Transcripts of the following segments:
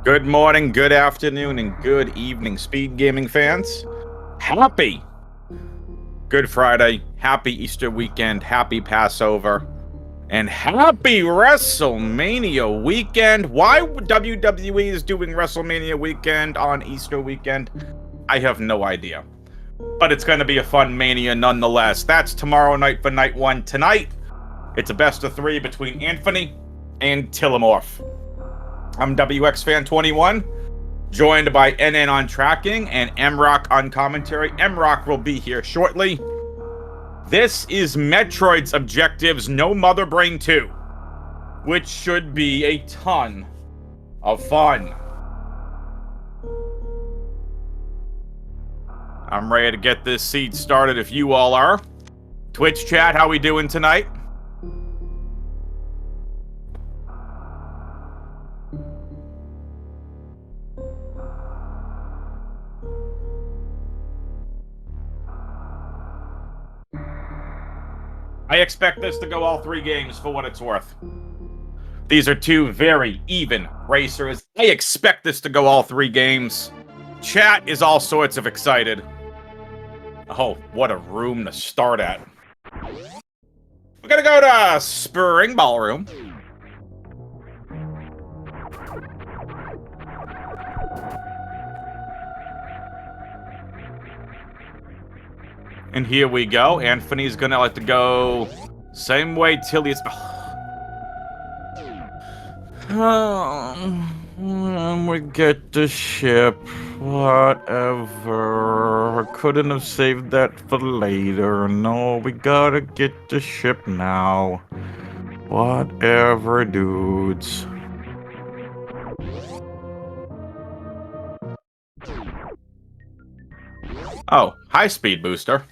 Good morning, good afternoon, and good evening, Speed Gaming fans. Happy Good Friday, happy Easter weekend, happy Passover, and happy WrestleMania weekend. Why WWE is doing WrestleMania weekend on Easter weekend, I have no idea. But it's going to be a fun Mania nonetheless. That's tomorrow night for night one. Tonight, it's a best of three between Anfunny and Tilimorf. I'm WXFan21, joined by NN on tracking and MRock on commentary. MRock will be here shortly. This is Metroid's Objectives No Mother Brain 2, which should be a ton of fun. I'm ready to get this seed started if you all are. Twitch chat, how we doing tonight? I expect this to go all three games for what it's worth. These are two very even racers. I expect this to go all three games. Chat is all sorts of excited. Oh, what a room to start at. We're gonna go to Spring Ballroom. And here we go. Anfunny's gonna like to go same way Tilly's. We get the ship. Whatever. I couldn't have saved that for later. No, we gotta get the ship now. Whatever, dudes. Oh, high speed booster.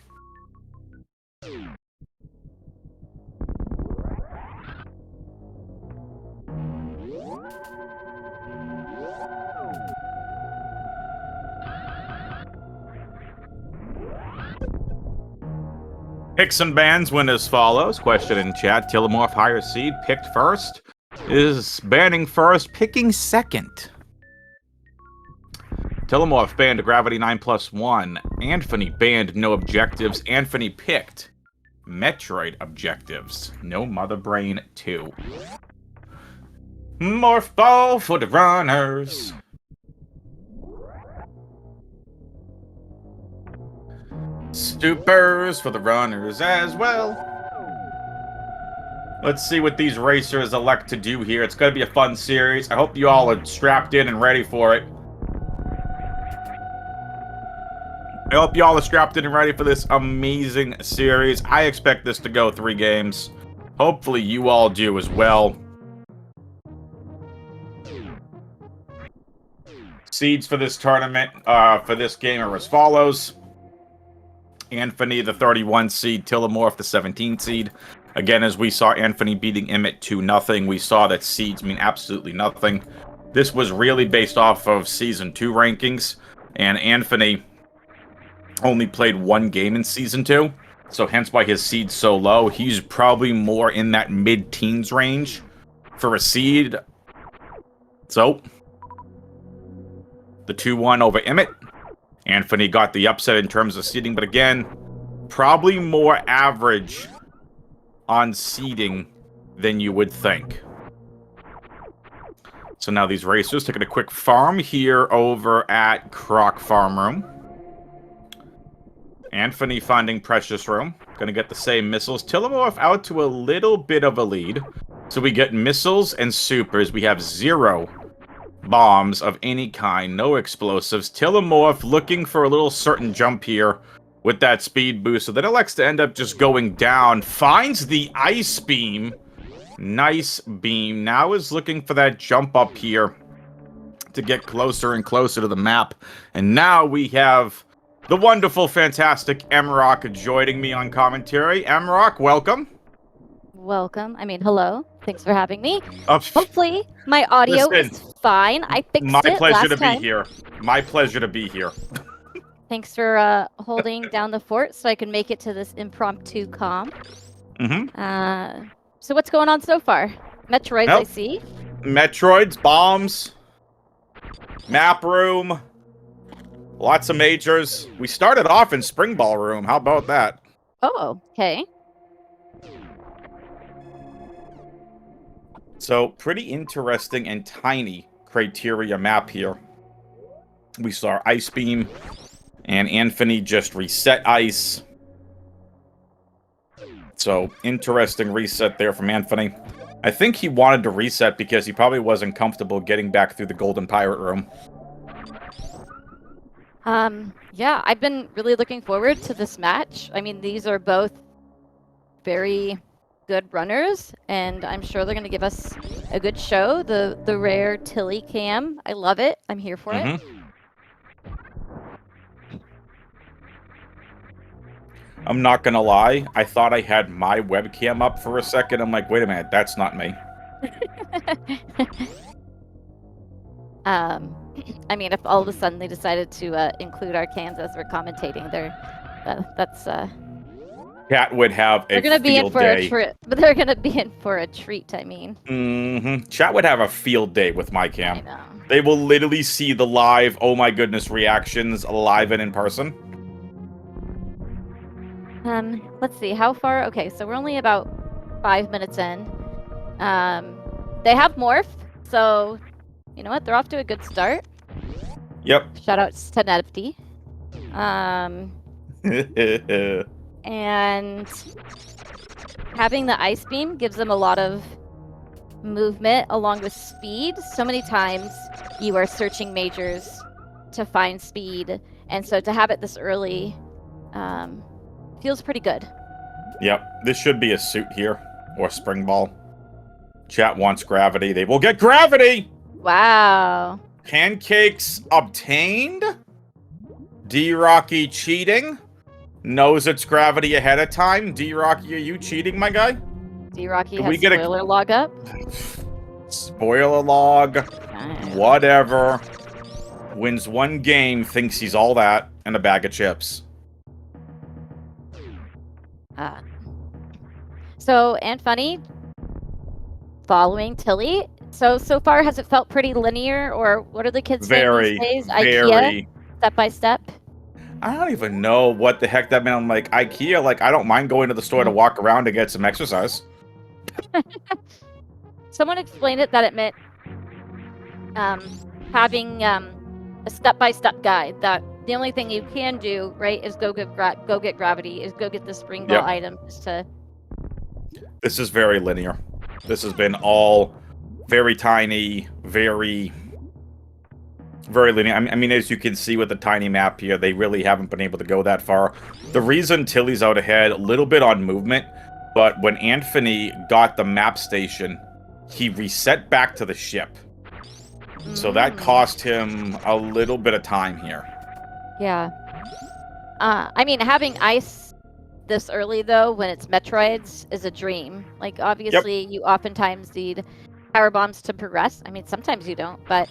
Picks and bans went as follows. Question in chat. Tilimorf higher seed picked first. Is banning first, picking second. Tilimorf banned Gravity 9+1. Anfunny banned No Objectives. Anfunny picked Metroid Objectives. No Mother Brain 2. Morph Ball for the runners. Stupers for the runners as well. Let's see what these racers elect to do here. It's going to be a fun series. I hope you all are strapped in and ready for it. I hope you all are strapped in and ready for this amazing series. I expect this to go 3 games. Hopefully you all do as well. Seeds for this tournament, for this game are as follows. Anfunny, the 31 seed, Tilimorf, the 17 seed. Again, as we saw Anfunny beating Emmett 2-0, we saw that seeds mean absolutely nothing. This was really based off of Season 2 rankings, and Anfunny only played 1 game in Season 2, so hence why his seed's so low. He's probably more in that mid-teens range for a seed. So, the 2-1 over Emmett. Anfunny got the upset in terms of seeding, but again, probably more average on seeding than you would think. So now these racers taking a quick farm here over at Croc Farm Room. Anfunny finding Precious Room. Gonna get the same missiles. Tilimorf out to a little bit of a lead. So we get missiles and supers. We have 0 bombs of any kind, no explosives. Tilimorf looking for a little certain jump here with that speed boost, so then elects to end up just going down. Finds the ice beam. Nice beam. Now is looking for that jump up here to get closer and closer to the map. And now we have the wonderful, fantastic MRock joining me on commentary. MRock, welcome. Welcome. I mean, hello. Thanks for having me. Oh, Hopefully, my audio is fine. I fixed my it pleasure last to time. be here. My pleasure to be here. Thanks for holding down the fort so I can make it to this impromptu comm. So what's going on so far? Metroids, I see. Metroids, bombs. Map room. Lots of majors. We started off in Spring Ball room. How about that? Oh, okay. So, pretty interesting and tiny criteria map here. We saw Ice Beam, and Anfunny just reset Ice. So, interesting reset there from Anfunny. I think he wanted to reset because he probably wasn't comfortable getting back through the Golden Pirate room. Yeah, I've been really looking forward to this match. I mean, these are both very good runners, and I'm sure they're going to give us a good show. The rare Tilly cam, I love it. I'm here for it. I'm not gonna lie, I thought I had my webcam up for a second. I'm like, wait a minute, that's not me. I mean, if all of a sudden they decided to include our cans as we're commentating, that's Chat would have a they're gonna be in field for day. a treat. But they're gonna be in for a treat. I mean. Chat would have a field day with my I cam. know. They will literally see the live, oh my goodness, reactions live and in person. Let's see, how far? Okay, so we're only about 5 minutes in. They have Morph, so you know what? They're off to a good start. Yep. Shoutouts to Nefty. And having the Ice Beam gives them a lot of movement along with speed. So many times you are searching majors to find speed, and so to have it this early feels pretty good. Yep. This should be a suit here, or Spring Ball. Chat wants gravity. They will get gravity! Wow. Pancakes obtained? D-Rocky cheating? Knows it's gravity ahead of time? D-Rocky, are you cheating, my guy? D-Rocky Did has we get a- spoiler log up. Spoiler log. Nice. Whatever. Wins one game, thinks he's all that, and a bag of chips. So, Anfunny, following Tilly. So far, has it felt pretty linear, or what are the kids saying these days? IKEA, step by step? I don't even know what the heck that meant. I'm like, IKEA, like, I don't mind going to the store to walk around to get some exercise. Someone explained it that it meant having a step-by-step guide, that the only thing you can do, right, is go get gravity, is go get the spring ball item. This is very linear. This has been all very tiny, very linear. I mean, as you can see with the tiny map here, they really haven't been able to go that far. The reason Tilly's out ahead, a little bit on movement, but when Anfunny got the map station, he reset back to the ship. So that cost him a little bit of time here. Yeah. I mean, having ice this early, though, when it's Metroids, is a dream. Like, obviously, you oftentimes need power bombs to progress. I mean, sometimes you don't, but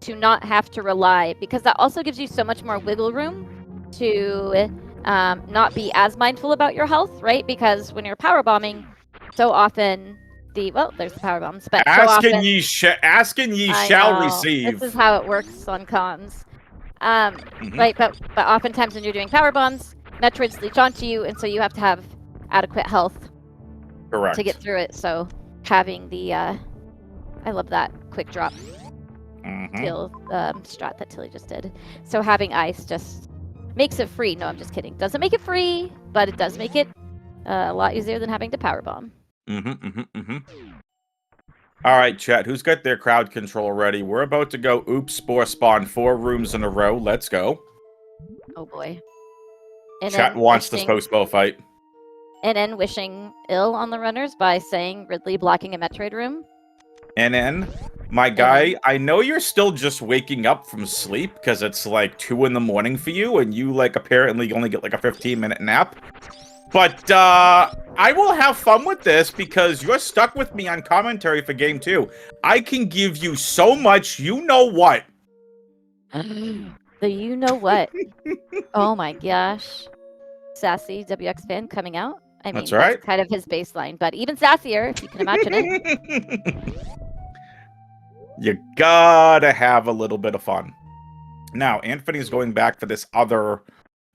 to not have to rely, because that also gives you so much more wiggle room to not be as mindful about your health, right? Because when you're power bombing, so often there's the power bombs, but asking ye shall receive. This is how it works on comms. Right, but oftentimes when you're doing power bombs, Metroids leech onto you, and so you have to have adequate health to get through it. So having the I love that quick drop kill strat that Tilly just did. So having ice just makes it free. No, I'm just kidding. Doesn't make it free, but it does make it a lot easier than having to power bomb. All right, chat. Who's got their crowd control ready? We're about to go. Oops, spore spawn 4 rooms in a row. Let's go. Oh boy. And chat wants this post-bow fight. And then wishing ill on the runners by saying Ridley blocking a Metroid room. NN, my guy, I know you're still just waking up from sleep because it's like 2 in the morning for you, and you like apparently only get like a 15-minute nap. But I will have fun with this because you're stuck with me on commentary for game 2. I can give you so much you know what. The you know what. Oh my gosh. Sassy WX fan coming out. I mean, that's kind of his baseline, but even sassier, if you can imagine it. You gotta have a little bit of fun. Now, Anfunny's going back for this other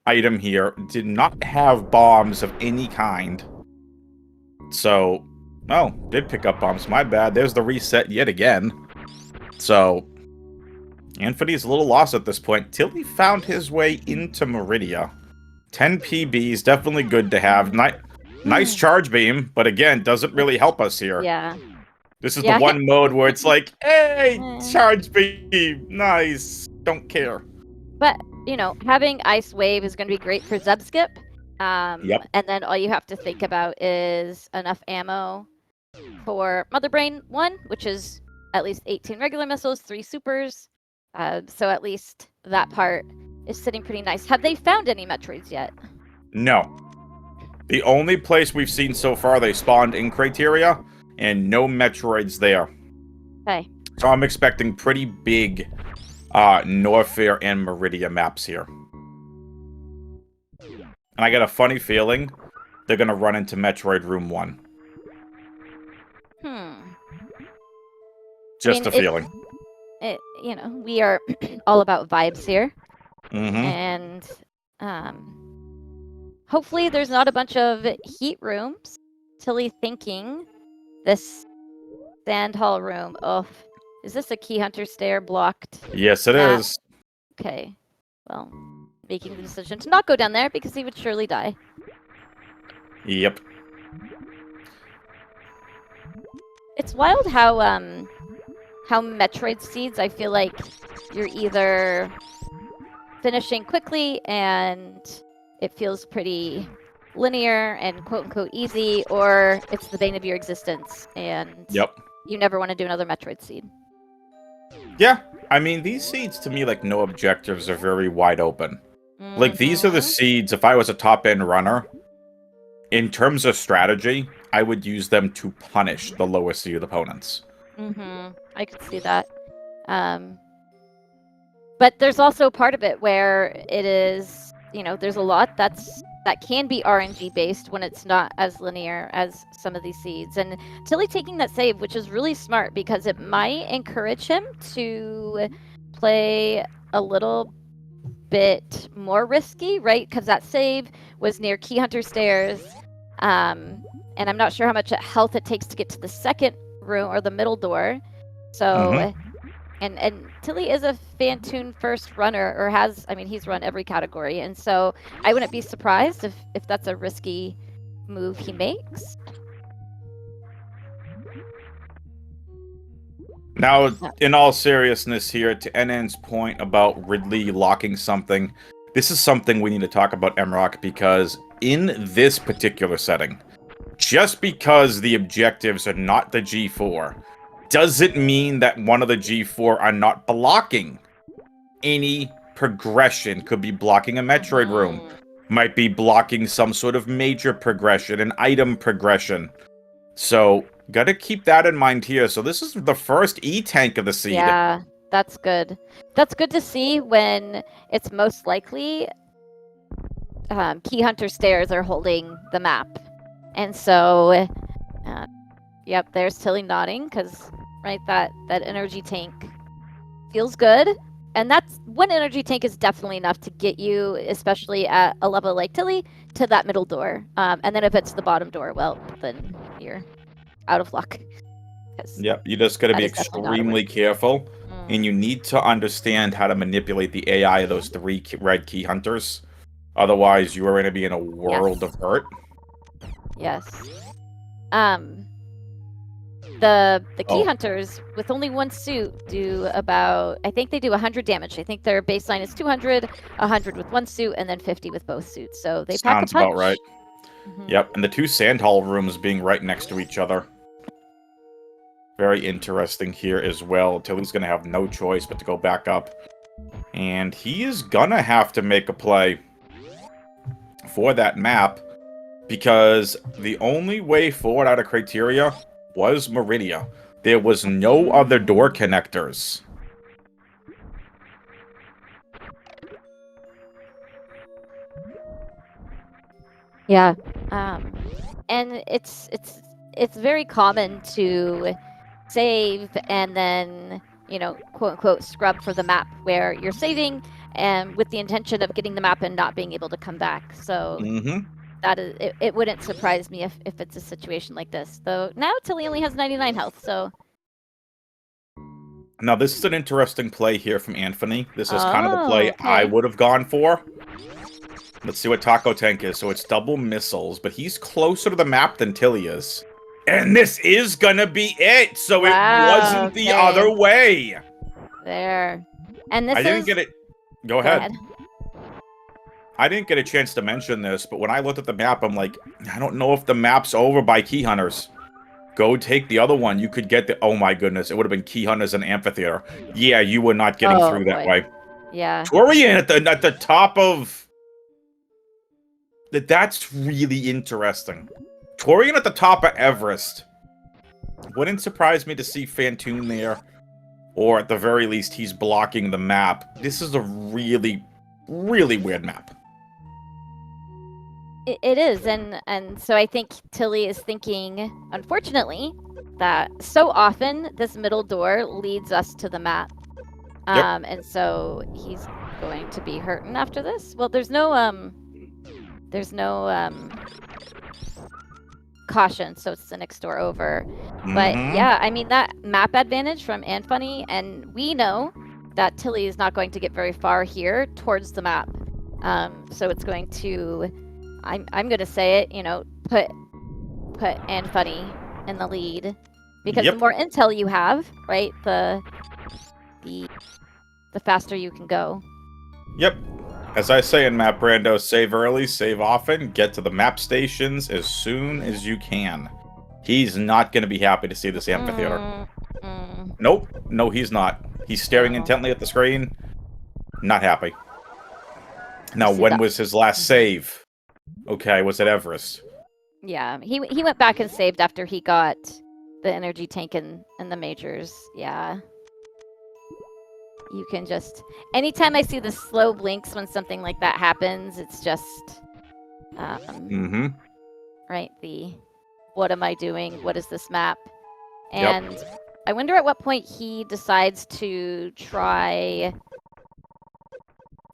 item here. Did not have bombs of any kind. So, oh, did pick up bombs. My bad. There's the reset yet again. So, Anfunny's a little lost at this point. Tilly found his way into Meridia. 10 PBs, definitely good to have. Nice charge beam, but again, doesn't really help us here. Yeah. This is the one mode where it's like, hey, charge beam, nice, don't care. But, you know, having Ice Wave is going to be great for Zeb Skip. Yep. And then all you have to think about is enough ammo for Mother Brain 1, which is at least 18 regular missiles, 3 supers. So at least that part is sitting pretty nice. Have they found any Metroids yet? No. The only place we've seen so far they spawned in Criteria, and no Metroids there. Okay. So I'm expecting pretty big Norfair and Meridia maps here. And I got a funny feeling they're going to run into Metroid Room 1. Just a feeling. You know, we are all about vibes here. Mm-hmm. And hopefully there's not a bunch of heat rooms. Tilly thinking this sand hall room. Oh, is this a Key Hunter stair blocked? Yes, it is. Okay. Well, making the decision to not go down there because he would surely die. Yep. It's wild how Metroid seeds, I feel like you're either finishing quickly and it feels pretty linear and quote-unquote easy, or it's the bane of your existence and you never want to do another Metroid seed. Yeah, I mean, these seeds to me, like, no objectives are very wide open. Like, these are the seeds, if I was a top-end runner, in terms of strategy, I would use them to punish the lower seed opponents. I could see that. But there's also part of it where it is, you know, there's a lot that can be RNG based when it's not as linear as some of these seeds. And Tilly taking that save, which is really smart because it might encourage him to play a little bit more risky, right? Because that save was near Key Hunter stairs. And I'm not sure how much health it takes to get to the second room or the middle door. So, and Tilly is a Phantoon first runner, or has, I mean, he's run every category. And so I wouldn't be surprised if that's a risky move he makes. Now, in all seriousness here, to NN's point about Ridley locking something, this is something we need to talk about, Emrock, because in this particular setting, just because the objectives are not the G4, doesn't mean that one of the G4 are not blocking any progression. Could be blocking a Metroid room. Might be blocking some sort of major progression, an item progression. So, gotta keep that in mind here. So this is the first E-tank of the seed. Yeah, that's good. That's good to see when it's most likely Key Hunter stairs are holding the map. And so, yep, there's Tilly nodding, because, right, that energy tank feels good. And that's one energy tank is definitely enough to get you, especially at a level like Tilly, to that middle door. And then if it's the bottom door, well, then you're out of luck. Yep, you just got to be extremely careful. And you need to understand how to manipulate the AI of those 3 red Key Hunters. Otherwise, you are going to be in a world of hurt. Yes. The Key Hunters, with only 1 suit, do about, I think they do 100 damage. I think their baseline is 200, 100 with 1 suit, and then 50 with both suits. So they pack a punch. Sounds about right. Yep, and the 2 Sandhall rooms being right next to each other. Very interesting here as well. Tilly's going to have no choice but to go back up. And he is going to have to make a play for that map, because the only way forward out of Criteria was Meridia. There was no other door connectors. Yeah, and it's very common to save and then quote unquote scrub for the map where you're saving and with the intention of getting the map and not being able to come back. So that is, it wouldn't surprise me if it's a situation like this. Though now Tilly only has 99 health, so. Now, this is an interesting play here from Anfunny. This is kind of the play okay. I would have gone for. Let's see what Taco Tank is. So it's double missiles, but he's closer to the map than Tilly is. And this is gonna be it! So it wasn't the other way! There. And this I didn't get it. Go ahead. ahead. I didn't get a chance to mention this, but when I looked at the map, I'm like, I don't know if the map's over by Key Hunters. Go take the other one. You could get the... Oh my goodness, it would have been Key Hunters and Amphitheater. Yeah, you were not getting through that way. Yeah. Torian at the top of... That's really interesting. Torian at the top of Everest. Wouldn't surprise me to see Fantoon there. Or at the very least, he's blocking the map. This is a really, really weird map. It is, and so I think Tilly is thinking, unfortunately, that so often this middle door leads us to the map. And so he's going to be hurting after this. Well, there's no caution, so it's the next door over. But yeah, I mean, that map advantage from Anfunny, and we know that Tilly is not going to get very far here towards the map. So it's going to, I'm going to say it, put Anfunny in the lead, because the more intel you have, right, the faster you can go. Yep. As I say in Map Rando, save early, save often, get to the map stations as soon as you can. He's not going to be happy to see this amphitheater. Nope. No, he's not. He's staring intently at the screen. Not happy. Now, when was his last save? Okay, was it Everest? Yeah, he went back and saved after he got the energy tank in the majors. Yeah. You can just... Anytime I see the slow blinks when something like that happens, it's just... Right, the... What am I doing? What is this map? And I wonder at what point he decides to try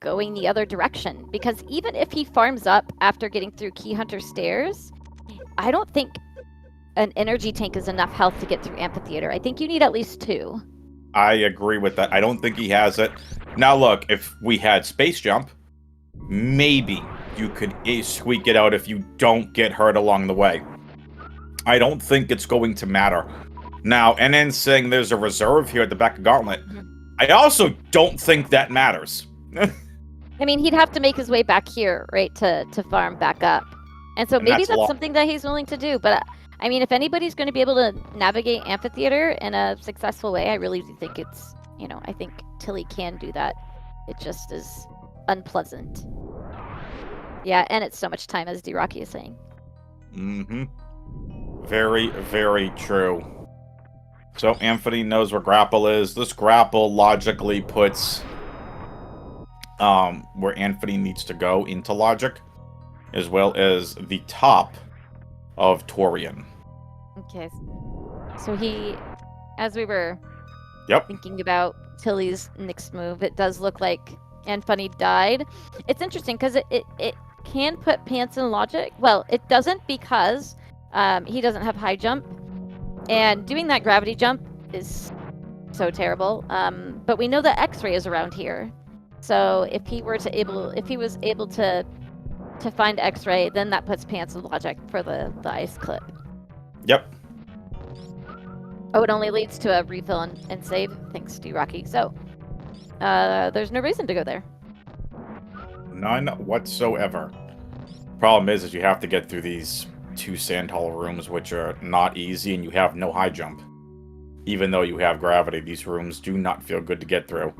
going the other direction. Because even if he farms up after getting through Key Hunter stairs, I don't think an energy tank is enough health to get through Amphitheater. I think you need at least 2. I agree with that. I don't think he has it. Now look, if we had Space Jump, maybe you could squeak it out if you don't get hurt along the way. I don't think it's going to matter. Now, and then saying there's a reserve here at the back of Gauntlet, I also don't think that matters. I mean, he'd have to make his way back here, right, to farm back up. And so maybe that's something that he's willing to do, but... I mean, if anybody's going to be able to navigate Amphitheater in a successful way, I really do think it's, I think Tilly can do that. It just is unpleasant. Yeah, and it's so much time, as D-Rocky is saying. Very, very true. So Anfunny knows where grapple is. This grapple logically puts where Anfunny needs to go into logic, as well as the top of Torian. Okay. So he, as we were thinking about Tilly's next move, it does look like Anfunny died. It's interesting because it can put Pants in logic. Well, it doesn't because he doesn't have high jump. And doing that gravity jump is so terrible. But we know that X-ray is around here. So if he was able to find X-ray, then that puts Pants in logic for the ice clip. Yep. Oh, it only leads to a refill and save. Thanks to Rocky. So, there's no reason to go there. None whatsoever. Problem is you have to get through these 2 sand hollow rooms, which are not easy, and you have no high jump. Even though you have gravity, these rooms do not feel good to get through.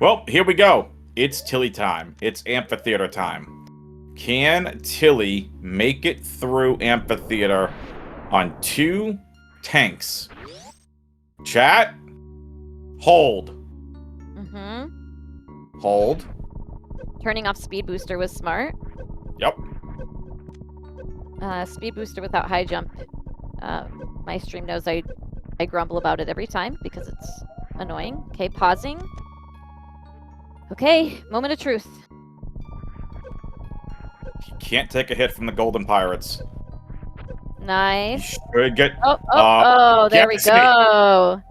Well, here we go. It's Tilly time. It's Amphitheater time. Can Tilly make it through Amphitheater on 2 tanks? Chat? Hold. Hold. Turning off Speed Booster was smart. Yep. Speed Booster without high jump. My stream knows I grumble about it every time because it's annoying. Okay, pausing. Okay, moment of truth. You can't take a hit from the Golden Pirates. You Nice. should get... Oh, there we Jesse. go.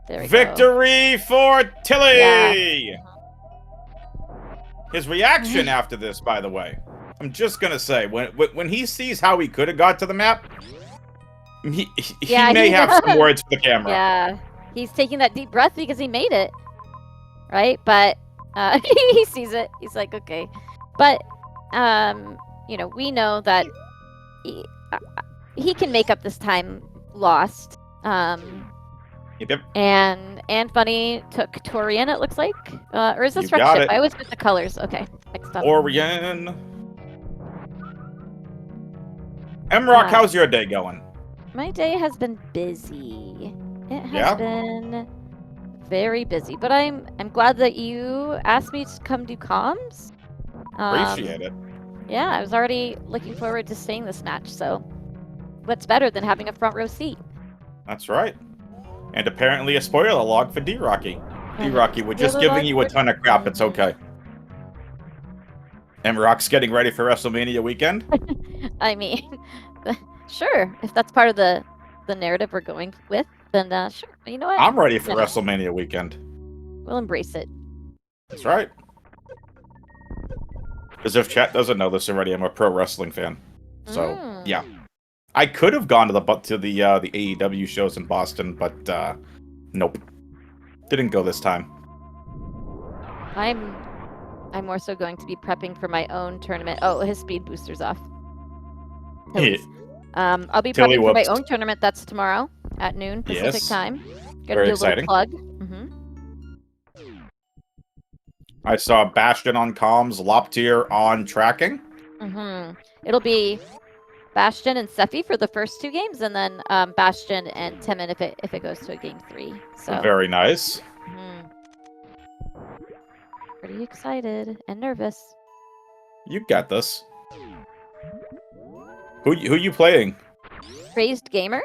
There we go. Victory for Tilly! Yeah. His reaction after this, by the way, I'm just gonna say, when he sees how he could have got to the map, he may have some words for the camera. Yeah, he's taking that deep breath because he made it, right? But he sees it. He's like, okay. But you know, we know that he can make up this time lost. Yep. And Anfunny took Torian, it looks like. Or is this You Wreck got Ship? it. I always get the colors. Okay, next up. Orion. Mrock, how's your day going? My day has been busy. It has Yeah? been very busy. But I'm glad that you asked me to come do comms. Appreciate it. Yeah, I was already looking forward to seeing this match, so what's better than having a front row seat? That's right. And apparently a spoiler log for D-Rocky. D-Rocky, we're just giving you a ton of crap. It's okay. Mrock's getting ready for WrestleMania weekend? I mean, sure. If that's part of the narrative we're going with, then sure. You know what? I'm ready for WrestleMania weekend. We'll embrace it. That's right. As if chat doesn't know this already, I'm a pro wrestling fan. So, yeah. I could have gone to the AEW shows in Boston, but nope. Didn't go this time. I'm more so going to be prepping for my own tournament. Oh, his speed booster's off. I'll be prepping for my own tournament. That's tomorrow at noon Pacific time. Gonna Very do a exciting. little plug. I saw Bastion on comms, Loptier on tracking. It'll be Bastion and Sephi for the first 2 games, and then Bastion and Timon if it goes to a game 3. So very nice. Pretty excited and nervous. You got this. Who you playing? Crazed Gamer.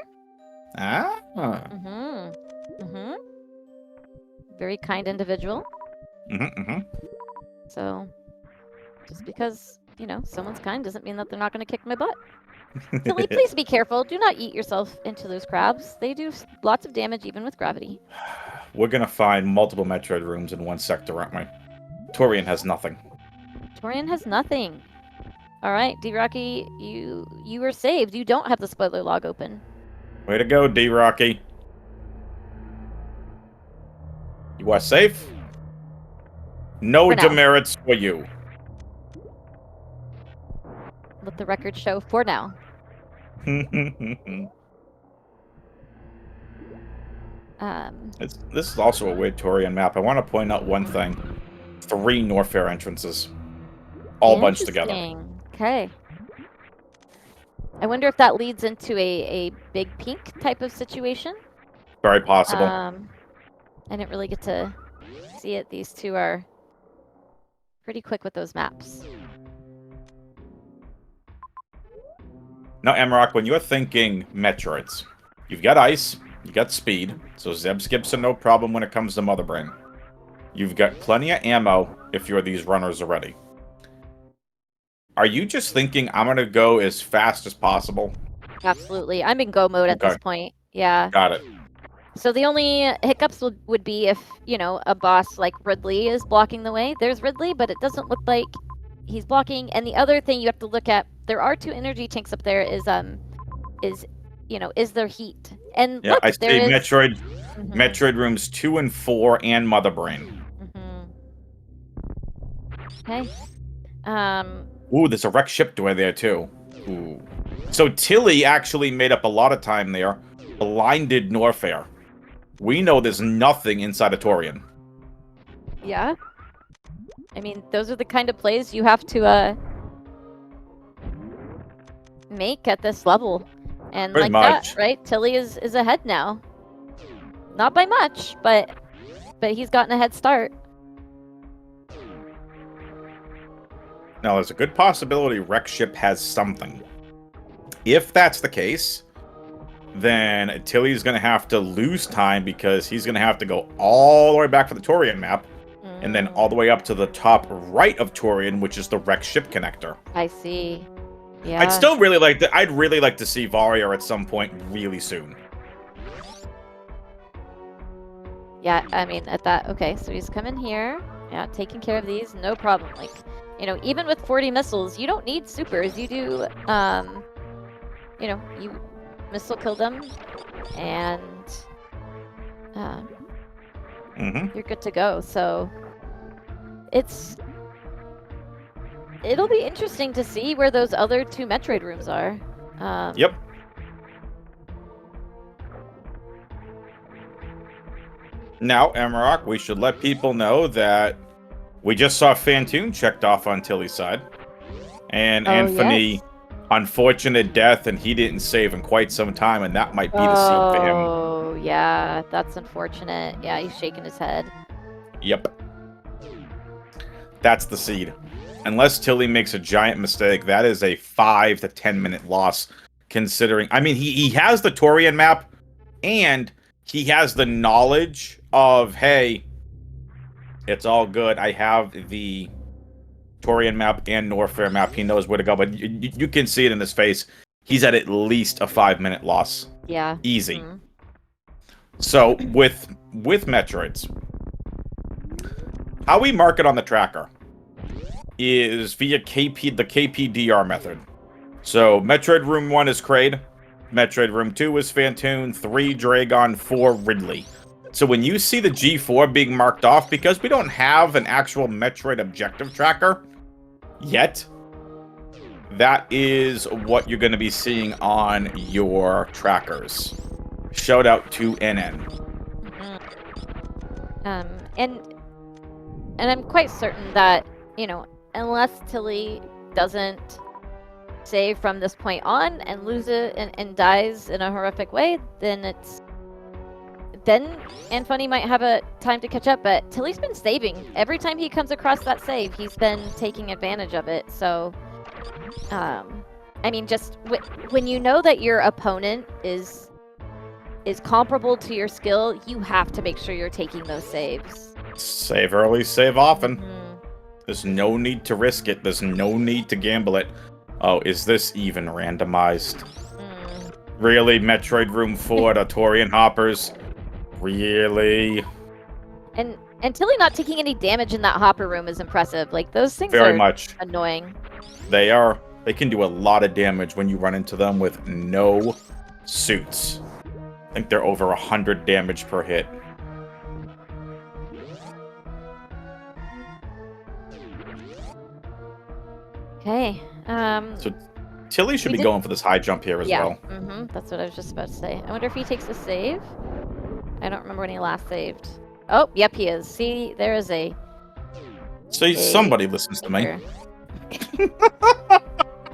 Very kind individual. So just because, you know, someone's kind doesn't mean that they're not going to kick my butt. Tilly, please be careful. Do not eat yourself into those crabs. They do lots of damage even with gravity. We're going to find multiple Metroid rooms in one sector, aren't we? Torian has nothing. Torian has nothing. All right, D-Rocky, you were saved. You don't have the spoiler log open. Way to go, D-Rocky. You are safe. No demerits for you. Let the record show for now. This is also a weird Torian map. I want to point out one thing. 3 Norfair entrances. All bunched together. Okay. I wonder if that leads into a big pink type of situation. Very possible. I didn't really get to see it. These two are pretty quick with those maps. Now, Mrock, when you're thinking Metroids, you've got Ice, you got Speed, so Zeb skips are no problem when it comes to Mother Brain. You've got plenty of ammo if you're these runners already. Are you just thinking, I'm going to go as fast as possible? Absolutely. I'm in go mode at this point. Yeah. Got it. So the only hiccups would be if, you know, a boss like Ridley is blocking the way. There's Ridley, but it doesn't look like he's blocking. And the other thing you have to look at, there are 2 energy tanks up there, is there heat? And yeah, look, I see Metroid rooms 2 and 4 and Mother Brain. Okay. Ooh, there's a wrecked ship door there too. Ooh. So Tilly actually made up a lot of time there. Blinded Norfair. We know there's nothing inside of Torian. Yeah. I mean, those are the kind of plays you have to make at this level. And Pretty like much. that, right? Tilly is ahead now. Not by much, but he's gotten a head start. Now, there's a good possibility Wreck Ship has something. If that's the case, then Tilly's going to have to lose time because he's going to have to go all the way back to the Torian map and then all the way up to the top right of Torian, which is the wrecked ship connector. I see. Yeah. I'd really like to see Varia at some point really soon. Yeah, I mean, okay, so he's coming here. Yeah, taking care of these, no problem. Like, even with 40 missiles, you don't need supers. You do, you missile kill them, and you're good to go. So it'll be interesting to see where those other 2 Metroid rooms are. Yep. Now, Amarok, we should let people know that we just saw Fantoon checked off on Tilly's side. And Anfunny, yes. Unfortunate death, and he didn't save in quite some time, and that might be the seed for him. Oh, yeah, that's unfortunate. Yeah, he's shaking his head. Yep. That's the seed. Unless Tilly makes a giant mistake, that is a 5 to 10 minute loss, considering... I mean, he has the Torian map, and he has the knowledge of, hey, it's all good. I have the Torian map and Norfair map. He knows where to go, but you can see it in his face. He's at least a 5-minute loss. Yeah. Easy. Mm-hmm. So, with Metroids, how we mark it on the tracker is via the KPDR method. So, Metroid Room 1 is Kraid. Metroid Room 2 is Fantoon, 3 Dragon, 4 Ridley. So when you see the G4 being marked off, because we don't have an actual Metroid objective tracker yet, that is what you're going to be seeing on your trackers. Shout out to NN. And I'm quite certain that, unless Tilly doesn't save from this point on and lose it and dies in a horrific way, then Anfunny might have a time to catch up, but Tilly's been saving. Every time he comes across that save, he's been taking advantage of it. So, I mean, just when you know that your opponent is comparable to your skill, you have to make sure you're taking those saves. Save early, save often. Mm-hmm. There's no need to risk it. There's no need to gamble it. Oh, is this even randomized? Really? Metroid Room 4 to Torian Hoppers? Really? And Tilly not taking any damage in that hopper room is impressive. Like, those things Very are much annoying. They are. They can do a lot of damage when you run into them with no suits. I think they're over 100 damage per hit. Okay. So Tilly should be going for this high jump here as well. Mm-hmm. That's what I was just about to say. I wonder if he takes a save. I don't remember when he last saved. Oh, yep, he is. See, there is a... See, somebody listens to me.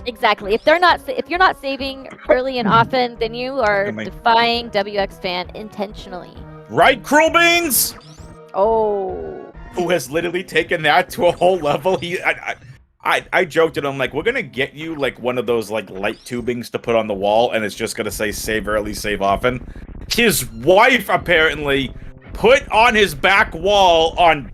Exactly. If you're not saving early and often, then you are defying WX Fan intentionally. Right, Cruel Beans? Oh. Who has literally taken that to a whole level. I joked at him, like, we're gonna get you like one of those like light tubings to put on the wall, and it's just gonna say save early, save often. His wife apparently put on his back wall on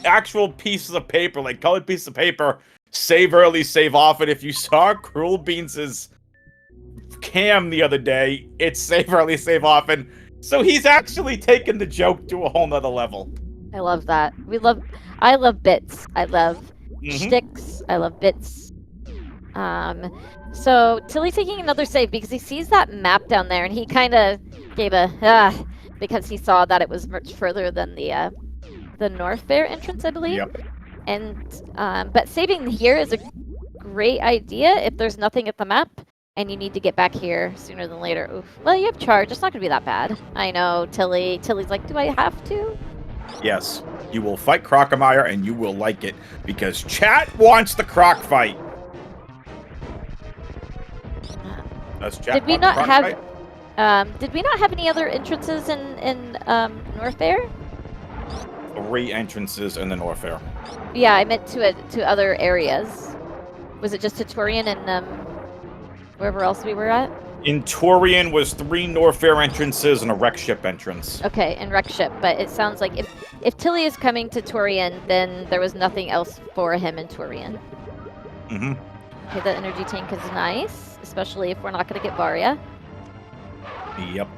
actual pieces of paper, like colored pieces of paper, save early, save often. If you saw Cruel Beans' cam the other day, it's save early, save often. So he's actually taken the joke to a whole nother level. I love that. I love bits. I love shticks. I love bits. So Tilly taking another save because he sees that map down there, and he kind of gave a because he saw that it was much further than the North Fair entrance, I believe. Yep. And but saving here is a great idea if there's nothing at the map and you need to get back here sooner than later. Oof. Well, you have charge. It's not gonna be that bad. I know, Tilly's like, do I have to? Yes, you will fight Crocomire, and you will like it because chat wants the croc fight. That's chat. Did we not have any other entrances in North Fair? 3 entrances in the North Fair. Yeah, I meant to other areas. Was it just to Torian and wherever else we were at? In Torian was 3 Norfair entrances and a wreck ship entrance. Okay, and wreck ship, but it sounds like if Tilly is coming to Torian, then there was nothing else for him in Torian. Mm-hmm. Okay, the energy tank is nice, especially if we're not going to get Varia. Yep.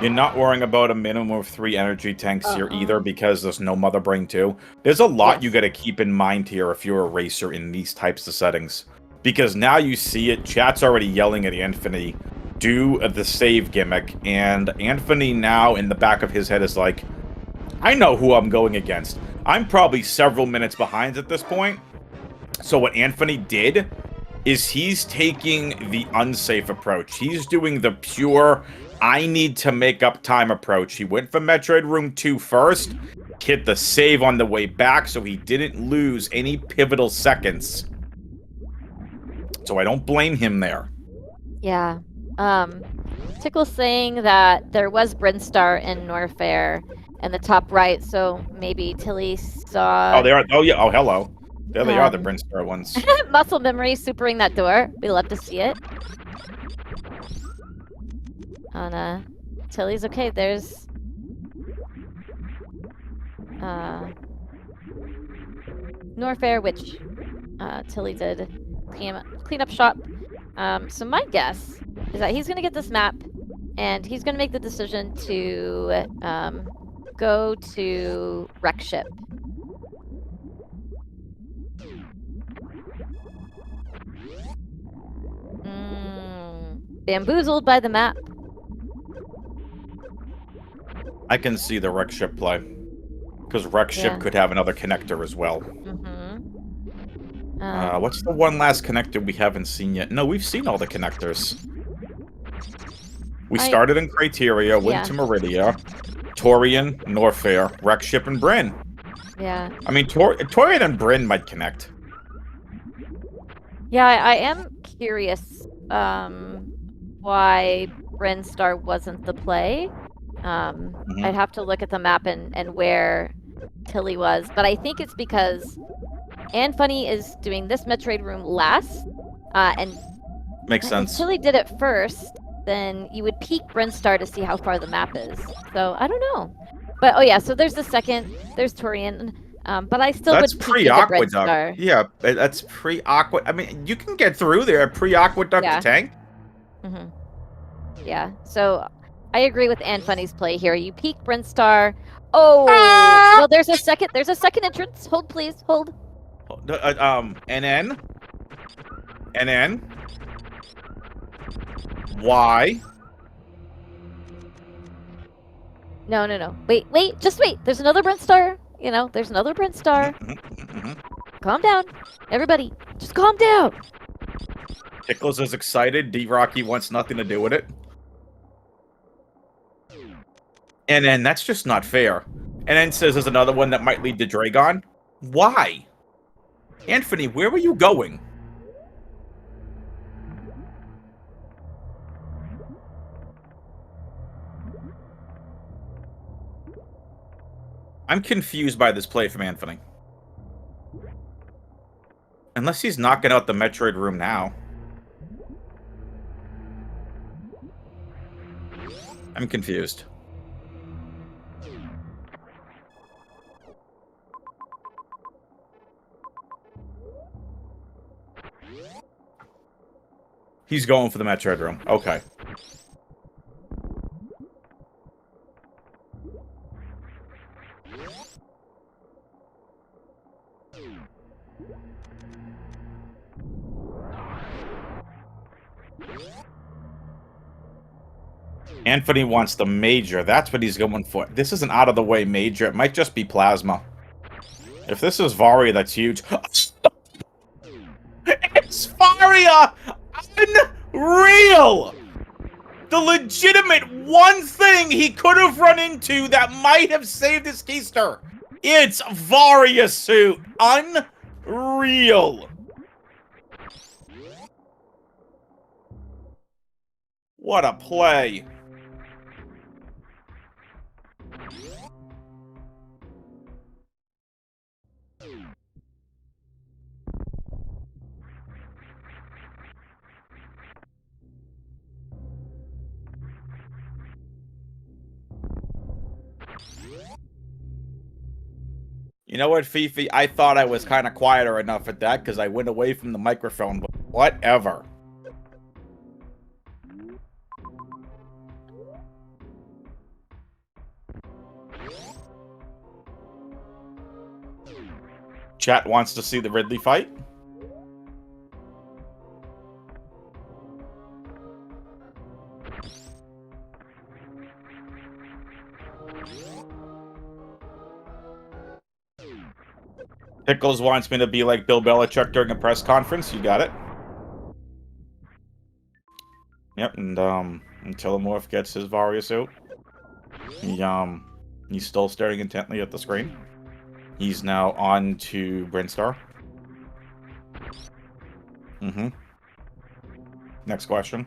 You're not worrying about a minimum of 3 energy tanks here either because there's no Mother Brain 2. There's a lot you got to keep in mind here if you're a racer in these types of settings. Because now you see it, chat's already yelling at Anfunny, do the save gimmick, and Anfunny now in the back of his head is like, I know who I'm going against. I'm probably several minutes behind at this point. So what Anfunny did is he's taking the unsafe approach. He's doing the pure, I need to make up time approach. He went for Metroid Room 2 first, hit the save on the way back so he didn't lose any pivotal seconds. So I don't blame him there. Yeah. Tickle's saying that there was Brinstar in Norfair in the top right, so maybe Tilly saw... Oh, they are. Oh, yeah. Oh, hello. There they are, the Brinstar ones. Muscle memory supering that door. We love to see it. And Tilly's okay. There's Norfair, which Tilly did clean up shop. So my guess is that he's gonna get this map, and he's gonna make the decision to go to wreck ship. Bamboozled by the map. I can see the wreck ship play. Because wreck ship could have another connector as well. What's the one last connector we haven't seen yet? No, we've seen all the connectors. We started in Criteria, went to Meridia, Torian, Norfair, wreck ship, and Bryn. Yeah. I mean, Torian and Bryn might connect. Yeah, I am curious why Brinstar wasn't the play. I'd have to look at the map and where Tilly was, but I think it's because Anfunny is doing this Metroid room last, and makes sense. If Tilly did it first, then you would peek Brinstar to see how far the map is. So I don't know, but oh yeah, so there's the second, there's Torian, but I still would peek into Brinstar. Yeah, that's pre-aqueduct. I mean, you can get through there pre-aqueduct tank. Yeah, so I agree with Anfunny's play here. You peek Brinstar. Oh, no, there's a second entrance. Hold, please, hold. NN. Why? No. Wait, just wait. There's another Brinstar. You know, there's another Brinstar. Calm down. Everybody, just calm down. Tickles is excited. D-Rocky wants nothing to do with it. And then that's just not fair. And then says there's another one that might lead to Dragon. Why? Anfunny, where were you going? I'm confused by this play from Anfunny. Unless he's knocking out the Metroid room now. I'm confused. He's going for the Metroid room. Okay. Anfunny wants the major. That's what he's going for. This is an out-of-the-way major. It might just be plasma. If this is Varia, that's huge. It's Varia! Unreal! The legitimate one thing he could have run into that might have saved his keister. It's Varia suit. Unreal. What a play. You know what, Fifi? I thought I was kind of quieter enough at that because I went away from the microphone, but whatever. Chat wants to see the Ridley fight. Pickles wants me to be like Bill Belichick during a press conference. You got it. Yep, and Tilimorf gets his Varia suit. He's still staring intently at the screen. He's now on to Brinstar. Next question.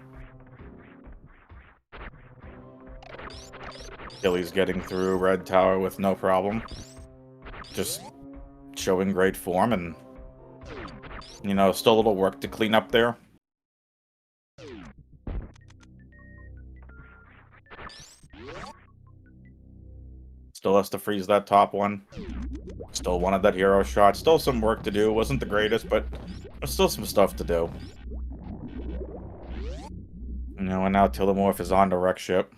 Tilly's getting through Red Tower with no problem. Just showing great form and, you know, still a little work to clean up there. Still has to freeze that top one. Still wanted that hero shot. Still some work to do. Wasn't the greatest, but there's still some stuff to do. You know, and now Tilimorf is on the wreck ship.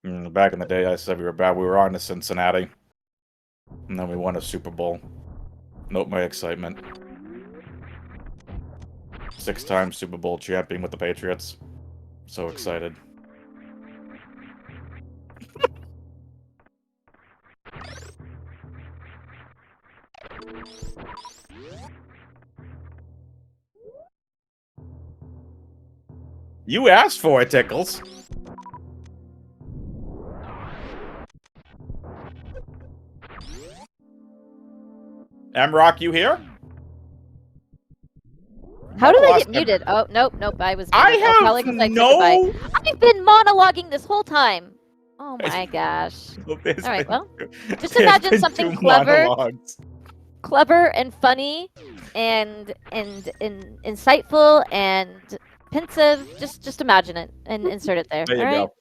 Back in the day, I said we were bad. We were on to Cincinnati. And then we won a Super Bowl. Note my excitement. 6-time Super Bowl champion with the Patriots. So excited. You asked for it, Tickles. M-Rock, you here? How did I get muted? Oh, nope. I was muted. I have no... I've been monologuing this whole time. Oh my gosh. Alright, well, just imagine something clever and funny and insightful and pensive. Just imagine it and insert it there. There you go.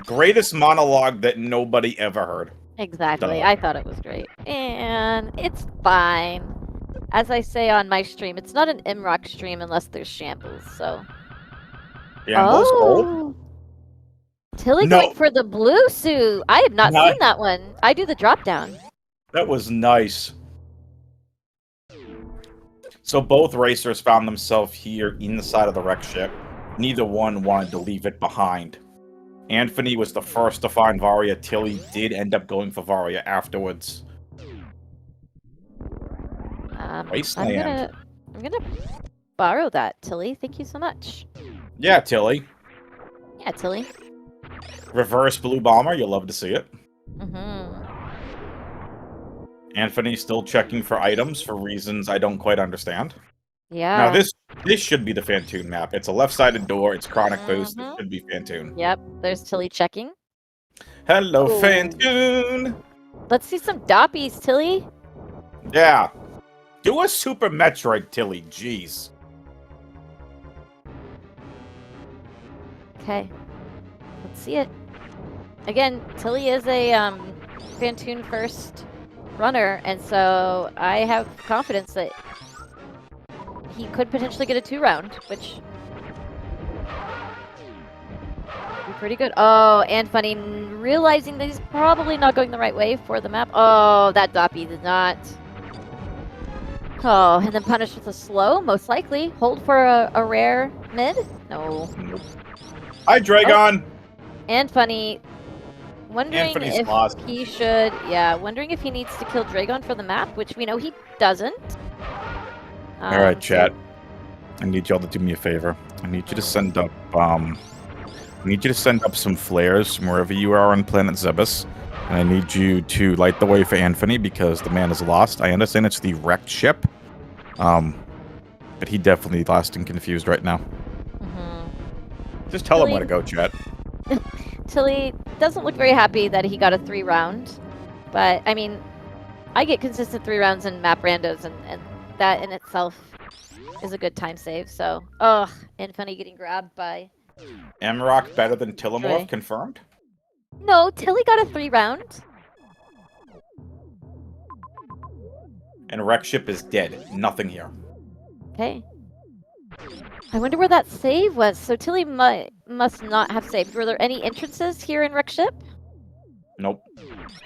Greatest monologue that nobody ever heard. Exactly. I thought it was great. And it's fine. As I say on my stream, it's not an MRock stream unless there's shambles, so... Shambles? Tilly going for the blue suit! I have not seen that one. I do the drop down. That was nice. So both racers found themselves here inside of the wreck ship. Neither one wanted to leave it behind. Anfunny was the first to find Varia. Tilly did end up going for Varia afterwards. Wasteland. I'm gonna borrow that, Tilly. Thank you so much. Yeah, Tilly. Yeah, Tilly. Reverse Blue Bomber. You'll love to see it. Anfunny still checking for items for reasons I don't quite understand. Yeah. Now this should be the Fantoon map. It's a left-sided door. It's Chronic Boost. It should be Fantoon. Yep. There's Tilly checking. Hello, Fantoon. Let's see some doppies, Tilly. Yeah. Do a Super Metroid, Tilly. Jeez. Okay. Let's see it. Again, Tilly is a Fantoon first runner, and so I have confidence that he could potentially get a 2-round, which would be pretty good. Oh, Anfunny realizing that he's probably not going the right way for the map. Oh, that Doppy did not. Oh, and then punished with a slow, most likely. Hold for a rare mid? No. Hi, Dragon! Anfunny wondering if lost. he should, wondering if he needs to kill Dragon for the map, which we know he doesn't. All right, chat. I need y'all to do me a favor. I need you to send up, some flares from wherever you are on planet Zebus. And I need you to light the way for Anfunny because the man is lost. I understand it's the wrecked ship. But he definitely lost and confused right now. Just tell him where to go, chat. Tilly doesn't look very happy that he got a 3-round. But, I mean, I get consistent 3 rounds in map randos, and that in itself is a good time save. So, Anfunny getting grabbed by... M-Rock better than Tilimorf, confirmed? No, Tilly got a 3-round. And wreck ship is dead. Nothing here. Okay. I wonder where that save was. So Tilly must not have saved. Were there any entrances here in wreck ship? Nope.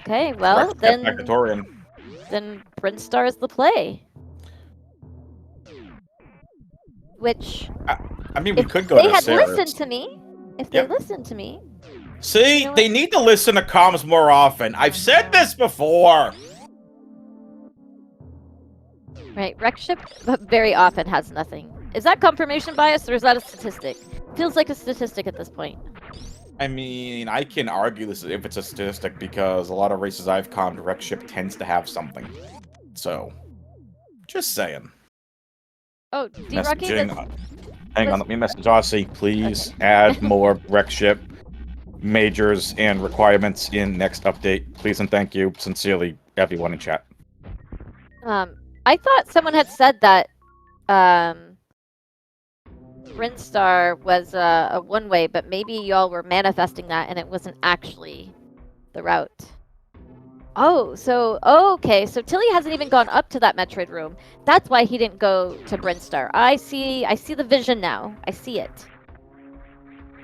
Okay, well, Wreck ship back to Torian. then Brinstar is the play. Which, I mean, we if could go they to had Sarah's. listened to me, if they listened to me, See, you know they need to listen to comms more often. I've said this before. right, wreck ship very often has nothing. Is that confirmation bias or is that a statistic? Feels like a statistic at this point. I mean, I can argue this if it's a statistic because a lot of races I've commed, wreck ship tends to have something. So, just saying. Oh, D-Rocky? Messaging. Hang on, let me message Aussie. Please add more wreck ship majors and requirements in next update. Please and thank you. Sincerely, everyone in chat. I thought someone had said that Brinstar was a one-way, but maybe y'all were manifesting that and it wasn't actually the route. Oh, so okay, so Tilly hasn't even gone up to that Metroid room. That's why he didn't go to Brinstar. I see the vision now. I see it.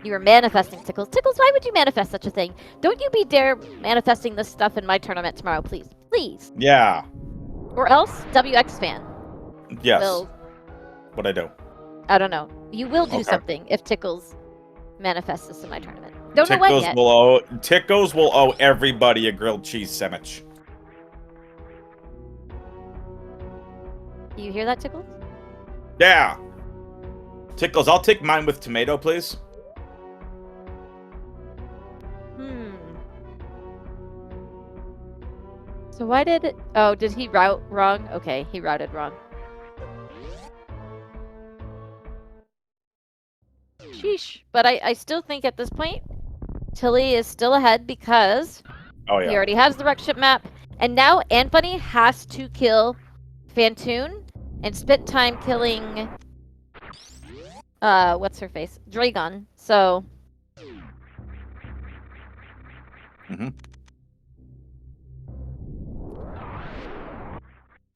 You were manifesting Tickles. Tickles, why would you manifest such a thing? Don't you be dare manifesting this stuff in my tournament tomorrow, please. Please. Yeah. Or else WX fan. Yes. Will, What I do? I don't know. You will do Okay. something if Tickles manifests this in my tournament. Don't know when yet. Tickles will owe everybody a grilled cheese sandwich. You hear that, Tickles? Yeah. Tickles, I'll take mine with tomato, please. So why did it... Oh, did he route wrong? Okay, he routed wrong. Sheesh. But I still think at this point, Tilly is still ahead because Oh, yeah. he already has the wreck ship map. And now Anfunny has to kill Fantoon and spent time killing... what's her face? Dragon. So...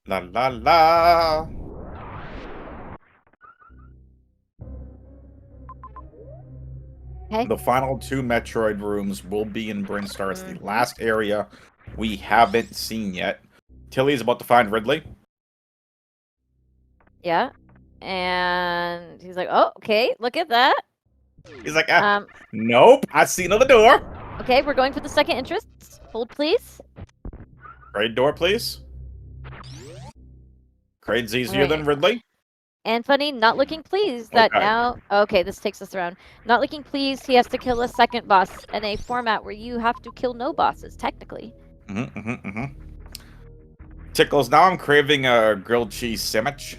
La la la. Okay. The final two Metroid rooms will be in Brinstar. It's the last area we haven't seen yet. Tilly's about to find Ridley. Yeah. And he's like, oh, okay, look at that. He's like, nope, I see another door. Okay, we're going for the second entrance. Hold, please. Trade door, please. Crane's easier Right. than Ridley. Anfunny not looking pleased that Okay. now... Okay, this takes us around. Not looking pleased, he has to kill a second boss in a format where you have to kill no bosses, technically. Tickles, now I'm craving a grilled cheese sandwich.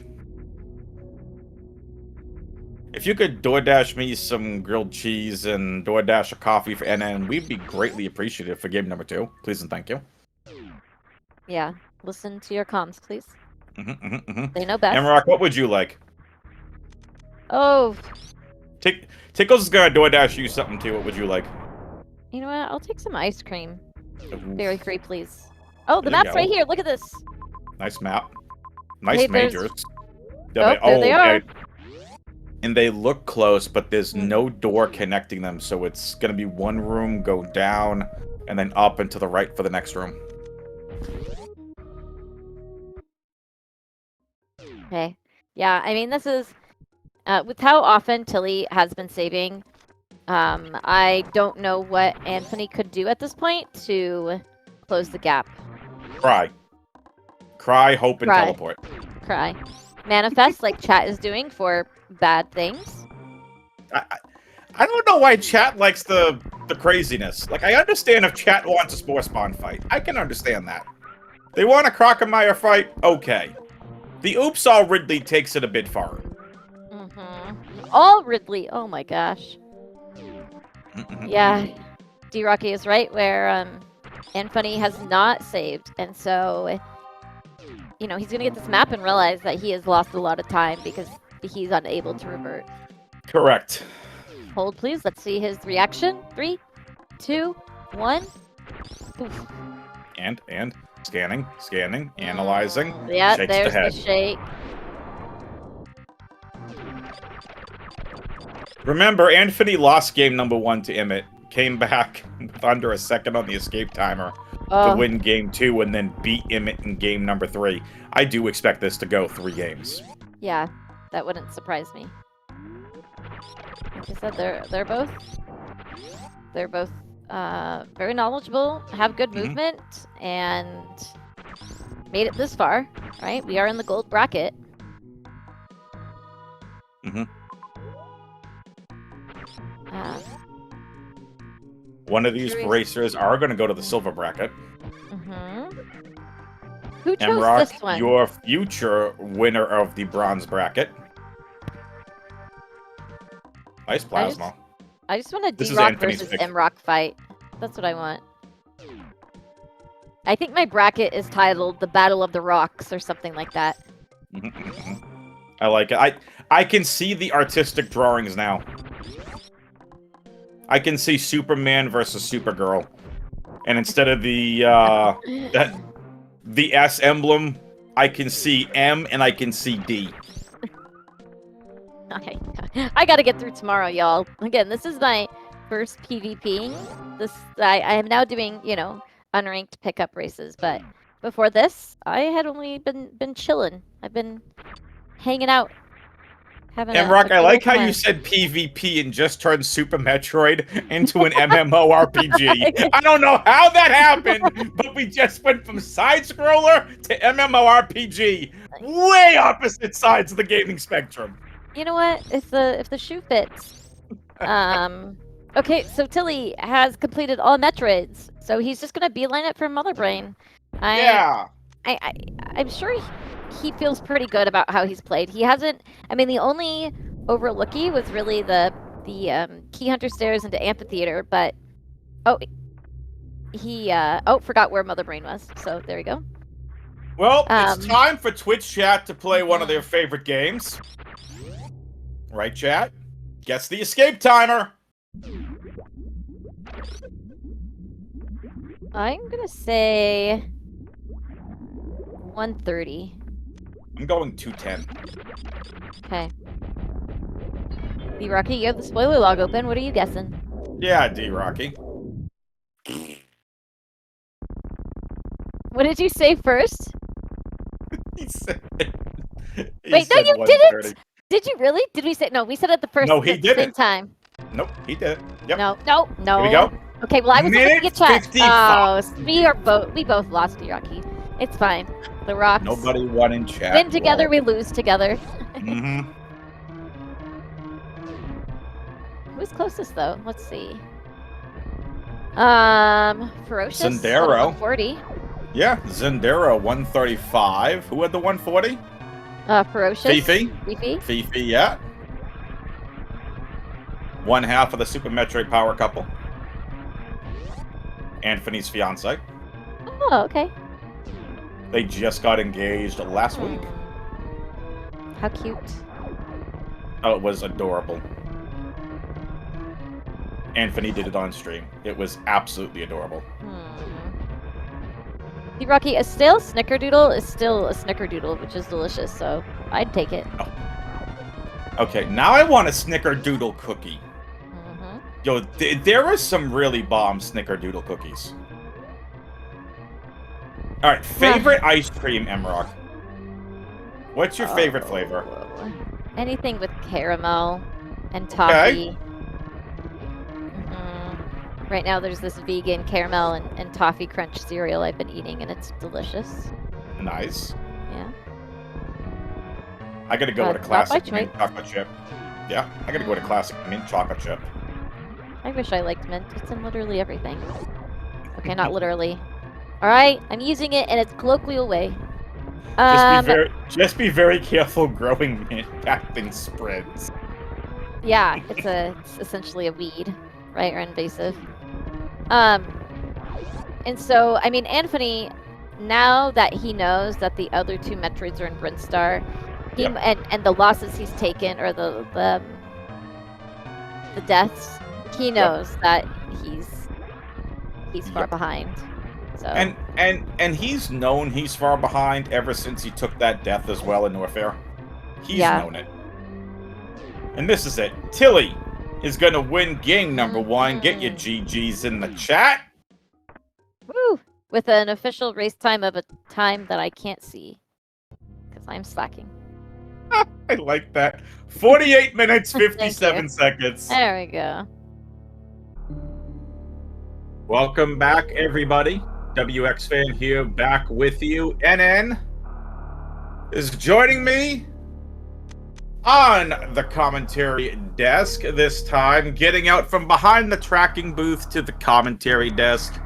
If you could DoorDash me some grilled cheese and DoorDash a coffee for NN, we'd be greatly appreciative for game number 2. Please and thank you. Yeah, listen to your comms, please. They know And best. Rock, what would you like? Oh, Tickles is gonna DoorDash you something too. What would you like? you know what? I'll take some ice cream. Ooh, Dairy free, please. Oh, the There you map's go. right here. Look at this. nice map. Nice Hey, there's- majors. Oh, there they are. And they look close, but there's no door connecting them, so it's gonna be one room, go down, and then up and to the right for the next room. Okay. Yeah, I mean, this is... with how often Tilly has been saving, I don't know what Anthony could do at this point to close the gap. Cry. Cry, hope, and Cry. teleport. Cry. Manifest like chat is doing for bad things. I don't know why chat likes the craziness. Like, I understand if chat wants a Spore Spawn fight. I can understand that. They want a Crocomire fight? Okay. The Oops All Ridley takes it a bit far. All Ridley. Oh my gosh. Yeah. D-Rocky is right where Anfunny has not saved. And so, you know, he's going to get this map and realize that he has lost a lot of time because he's unable to revert. Correct. Hold, please. Let's see his reaction. 3, 2, 1. Oof. scanning, analyzing. Yeah, Shakes there's the head. the shake. Remember, Anfunny lost game number 1 to Emmett. Came back with under a second on the escape timer to win game 2 and then beat Emmett in game number 3. I do expect this to go 3 games. Yeah, that wouldn't surprise me. Like I said, they're both very knowledgeable, have good movement, and made it this far. Right, we are in the gold bracket. One of these racers are going to go to the silver bracket. Who chose Emrock, this one? your future winner of the bronze bracket. Nice plasma. I just want a This is D-Rock Anthony's versus pick. Emrock fight. That's what I want. I think my bracket is titled "The Battle of the Rocks" or something like that. I like it. I can see the artistic drawings now. I can see Superman versus Supergirl, and instead of the the S emblem, I can see M and I can see D. Okay, I gotta get through tomorrow, y'all. Again, this is my first PvP. I am now doing, unranked pickup races, but before this, I had only been chilling. I've been hanging out, having Emrock, I like how time. you said PvP and just turned Super Metroid into an MMORPG. I don't know how that happened, but we just went from side-scroller to MMORPG. Way opposite sides of the gaming spectrum. You know what? If the shoe fits. Okay, so Tilly has completed all Metroids, so he's just gonna beeline it for Mother Brain. I'm sure he feels pretty good about how he's played. He hasn't. I mean, the only overlooky was really the Key Hunter stairs into Amphitheater, but he forgot where Mother Brain was. So there you go. Well, it's time for Twitch chat to play one of their favorite games. Right, chat? Guess the escape timer. I'm gonna say 130. I'm going 210. Okay. D-Rocky, you have the spoiler log open. What are you guessing? Yeah, D-Rocky. What did you say first? He said Wait, no, you didn't! Did you really? Did we say no? We said it the first. No, he at the same didn't. time. Nope, he did it. Yep. No. Here we go. Okay, well I was looking at chat. 55. Oh, we both lost, D-Rocky. It's fine. The Rocks. Nobody won in chat. Win together, we lose together. Who's closest though? Let's see. Ferocious. Zendero. 140. Yeah, Zendero 135. Who had the 140? Ferocious. Fifi. Fifi, yeah. One half of the Super Metroid power couple. Anthony's fiance. Oh, okay. They just got engaged last week. How cute. Oh, it was adorable. Anthony did it on stream. It was absolutely adorable. D-Rocky, a stale snickerdoodle is still a snickerdoodle, which is delicious, so I'd take it. Oh. Okay, now I want a snickerdoodle cookie. Yo, there are some really bomb snickerdoodle cookies. Alright, favorite ice cream, Emrock. What's your favorite flavor? Anything with caramel and toffee. Okay. Right now there's this vegan caramel and toffee crunch cereal I've been eating, and it's delicious. Nice. Yeah. I gotta go with a classic mint chocolate chip. Yeah, I gotta go with a classic mint chocolate chip. I wish I liked mint. It's in literally everything. Okay, not literally. Alright, I'm using it in its colloquial way. Just be very careful growing mint. That thing spreads. Yeah, it's essentially a weed, right? Or invasive. And so, I mean, Anfunny, now that he knows that the other two Metroids are in Brinstar, and the losses he's taken, or the deaths, he knows that he's far behind. So And he's known he's far behind ever since he took that death as well in Warfare. He's known it. And this is it. Tilly is gonna win game number 1. Get your GGs in the chat. Woo! With an official race time of a time that I can't see. Because I'm slacking. I like that. 48 minutes, 57 seconds. There we go. Welcome back, everybody. WX Fan here, back with you. NN is joining me on the commentary desk this time, getting out from behind the tracking booth to the commentary desk.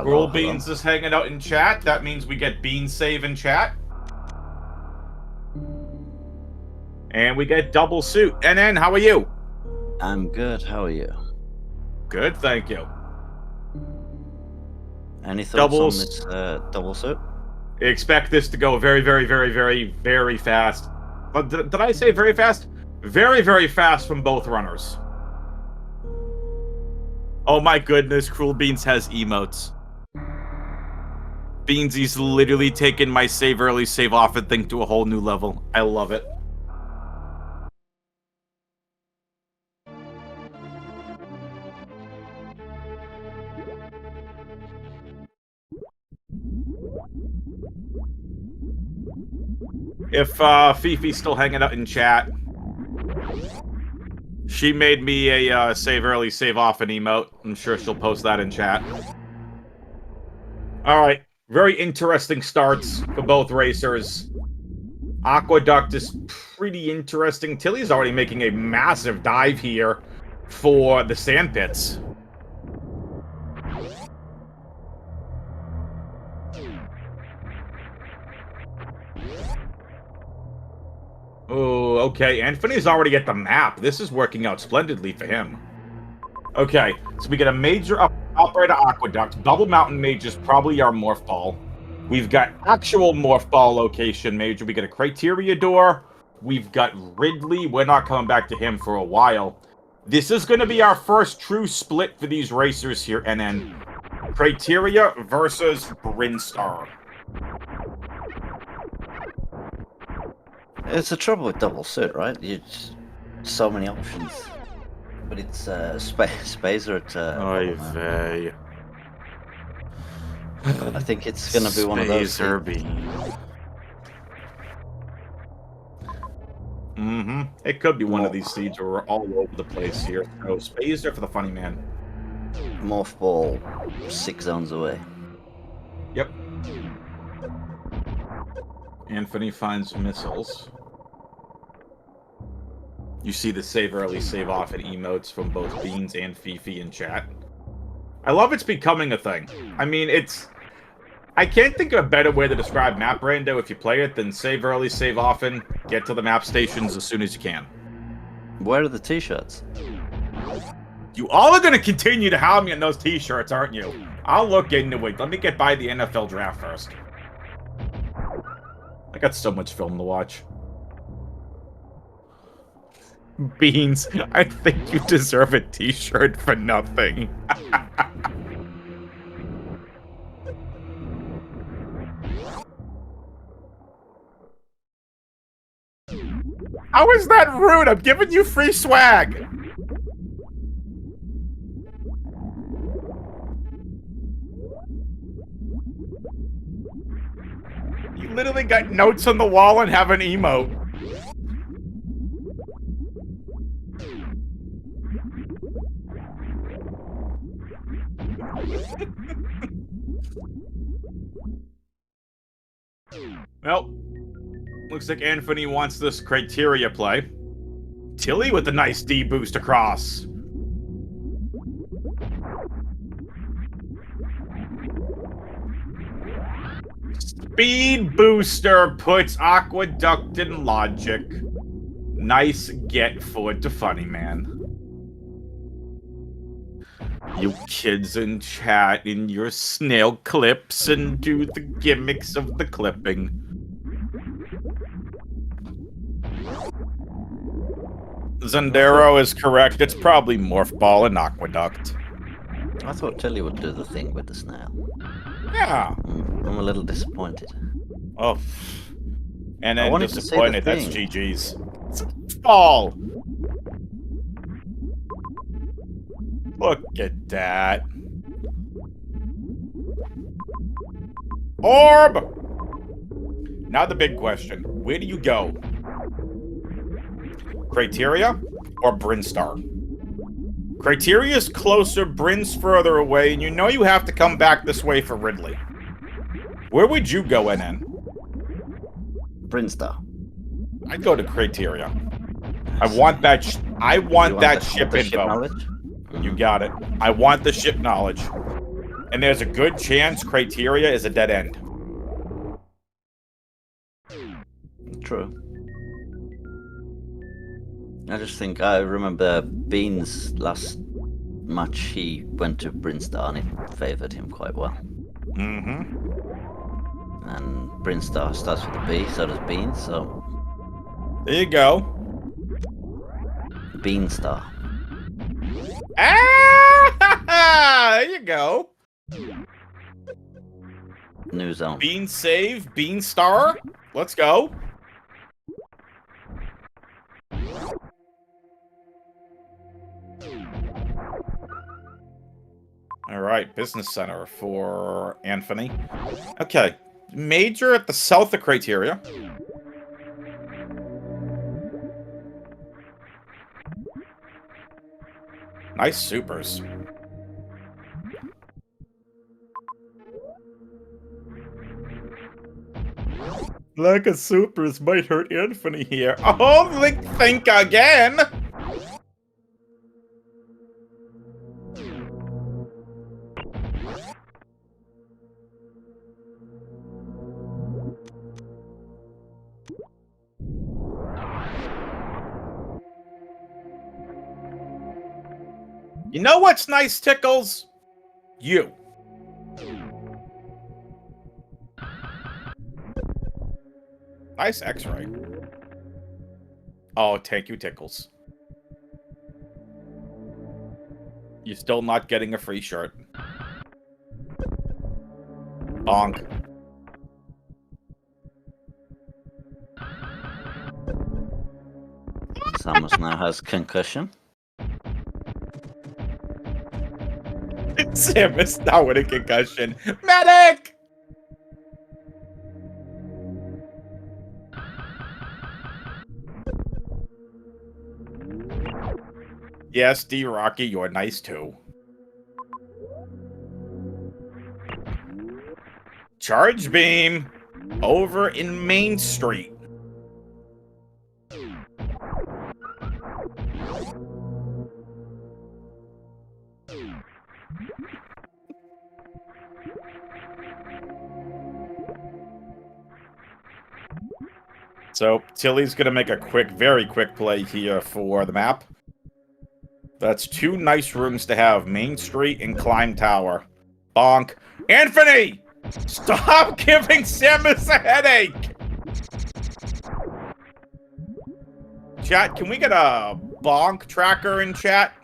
Rule Beans is hanging out in chat. That means we get Beans save in chat. And we get Double Suit. NN, how are you? I'm good. How are you? Good, thank you. Any thoughts on this double suit? Expect this to go very, very, very, very, very fast. But did I say very fast? Very, very fast from both runners. Oh my goodness, Cruel Beans has emotes. Beansy's literally taken my save early, save often thing to a whole new level. I love it. If Fifi's still hanging out in chat, she made me a save early, save often emote. I'm sure she'll post that in chat. Alright, very interesting starts for both racers. Aqueduct is pretty interesting. Tilly's already making a massive dive here for the sand pits. Oh, okay. Anfunny's already at the map. This is working out splendidly for him. Okay, so we get a major operator aqueduct. Bubble Mountain Mage is probably our morph ball. We've got actual morph ball location major. We get a criteria door. We've got Ridley. We're not coming back to him for a while. This is going to be our first true split for these racers here, NN. Criteria versus Brinstar. It's the trouble with double suit, right? You just, so many options. But it's Spazer at Oy vey. I think it's gonna be one of those. It could be one of these seeds where we're all over the place here. So Spazer for the funny man. Morph ball 6 zones away. Yep. Anfunny finds missiles. You see the save early, save often emotes from both Beans and Fifi in chat. I love it's becoming a thing. I mean, it's... I can't think of a better way to describe Map Rando if you play it than save early, save often, get to the map stations as soon as you can. Where are the t-shirts? You all are going to continue to hound me on those t-shirts, aren't you? I'll look into it. Let me get by the NFL draft first. I got so much film to watch. Beans, I think you deserve a t-shirt for nothing. How is that rude? I'm giving you free swag. You literally got notes on the wall and have an emote. Well, looks like Anfunny wants this criteria play. Tilly with a nice D boost across. Speed booster puts Aqueduct in logic. Nice get for it to funny man. You kids in chat in your snail clips and do the gimmicks of the clipping. Zendero is correct. It's probably Morph Ball and Aqueduct. I thought Tilly would do the thing with the snail. Yeah. I'm a little disappointed. Oh. And I then wanted to say the disappointed. That's thing. GG's. Fall. Look at that. Orb! Now the big question. Where do you go? Criteria or Brinstar? Criteria's closer, Brin's further away, and you know you have to come back this way for Ridley. Where would you go in? Brinstar. I'd go to Criteria. I want that ship The ship info. knowledge? You got it. I want the ship knowledge. And there's a good chance Criteria is a dead end. True. I just think I remember Bean's last match, he went to Brinstar and it favoured him quite well. Mm-hmm. And Brinstar starts with a B, so does Bean, so There you go. Beanstar. Ah! There you go. New zone. Bean save, Bean star. Let's go. All right, business center for Anfunny. Okay, major at the south of Criteria. Nice supers. Lack of supers might hurt Anfunny here. Oh, think again! You know what's nice, Tickles? You. Nice X-ray. Oh, thank you, Tickles. You're still not getting a free shirt. Bonk. Samus now has concussion. Samus now with a concussion. Medic! Yes, D. Rocky, you're nice too. Charge beam over in Main Street. So, Tilly's going to make a very quick play here for the map. That's two nice rooms to have. Main Street and Climb Tower. Bonk. Anfunny! Stop giving Samus a headache! Chat, can we get a bonk tracker in chat?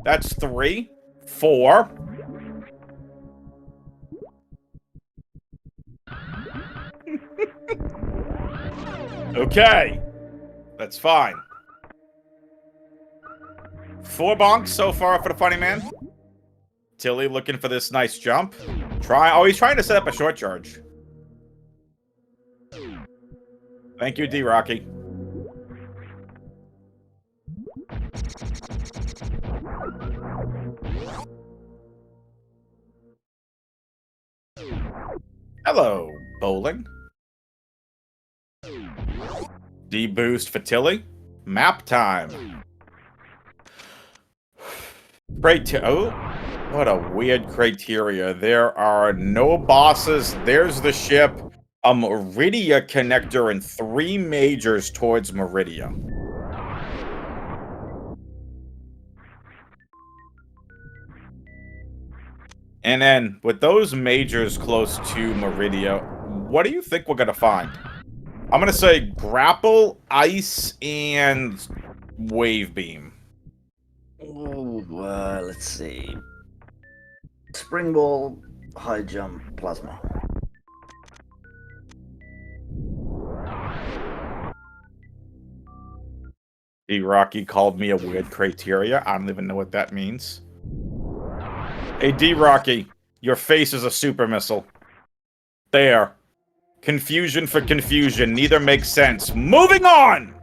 That's 3, 4. Okay. That's fine. 4 bonks so far for the funny man. Tilly looking for this nice jump. Oh, he's trying to set up a short charge. Thank you, D. Rocky. Hello, bowling. D-boost for Tilly. Map time. Oh, what a weird criteria. There are no bosses. There's the ship. A Meridia connector and 3 majors towards Meridia. And then, with those majors close to Meridia, what do you think we're going to find? I'm going to say grapple, ice, and wave beam. Ooh, let's see. Spring ball, high jump, plasma. D-Rocky called me a weird criteria. I don't even know what that means. Hey, D-Rocky, your face is a super missile. There. Confusion for confusion. Neither makes sense. Moving on!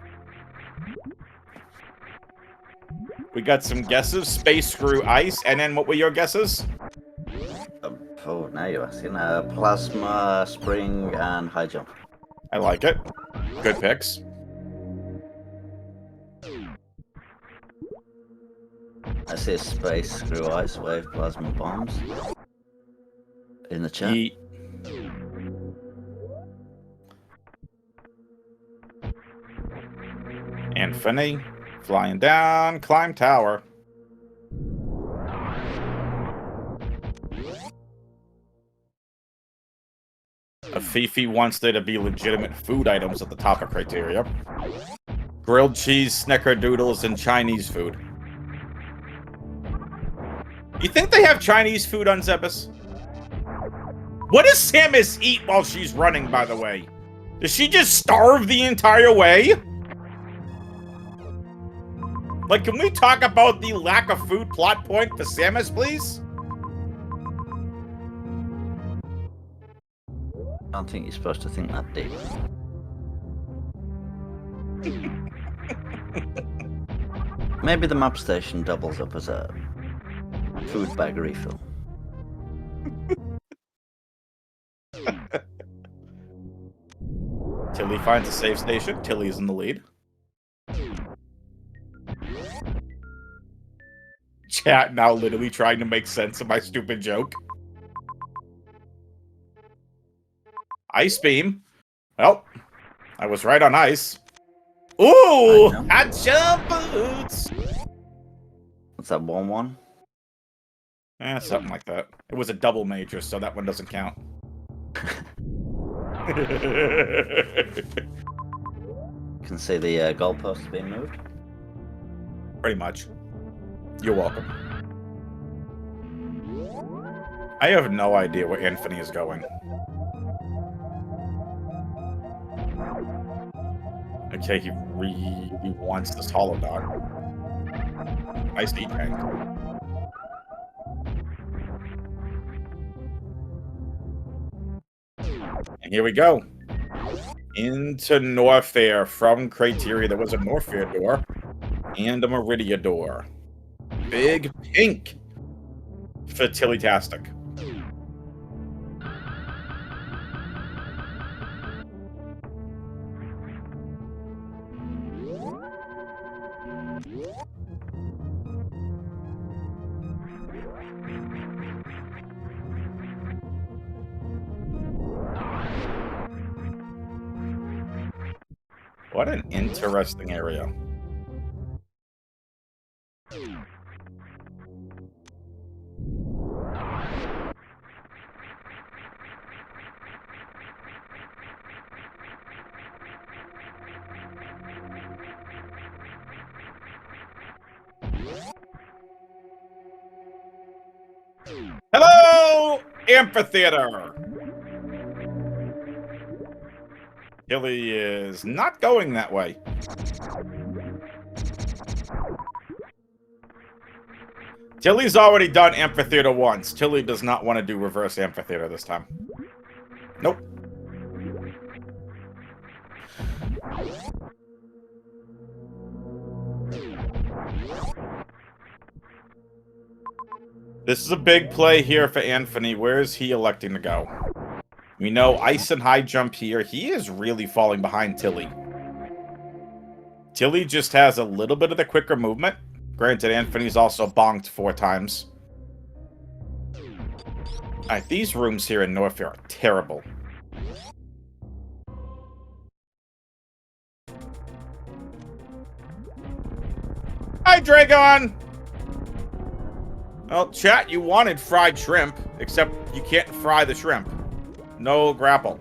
We got some guesses. Space, screw, ice. And then what were your guesses? Oh, now you're asking. Plasma, spring, and high jump. I like it. Good picks. I see space, screw, ice, wave, plasma, bombs. In the chat. Yeet. Anfunny. Flying down. Climb tower. Fifi wants there to be legitimate food items at the top of criteria. Grilled cheese, snickerdoodles, and Chinese food. You think they have Chinese food on Zebus? What does Samus eat while she's running, by the way? Does she just starve the entire way? Like, can we talk about the lack of food plot point for Samus, please? I don't think you're supposed to think that deep. Maybe the map station doubles up as a food bag refill. Tilly finds a save station. Tilly's in the lead. Chat now literally trying to make sense of my stupid joke. Ice beam. Well, I was right on ice. Ooh! Hot jump boots! What's that, 1-1? Something like that. It was a double major, so that one doesn't count. You can see the goalposts being moved. Pretty much. You're welcome. I have no idea where Anfunny is going. Okay, he really wants this hollow dog. Nice eat tank. And here we go. Into Norfair from criteria. There was a Norfair door and a Meridia door. Big pink for Tilly-tastic. What an interesting area. Hello, Amphitheater! Tilly is not going that way. Tilly's already done Amphitheater once. Tilly does not want to do reverse Amphitheater this time. Nope. This is a big play here for Anfunny. Where is he electing to go? We know ice and high jump here. He is really falling behind Tilly. Tilly just has a little bit of the quicker movement. Granted, Anfunny's also bonked 4 times. Alright, these rooms here in Norfair are terrible. Hi, Dragon! Well, chat, you wanted fried shrimp, except you can't fry the shrimp. No grapple.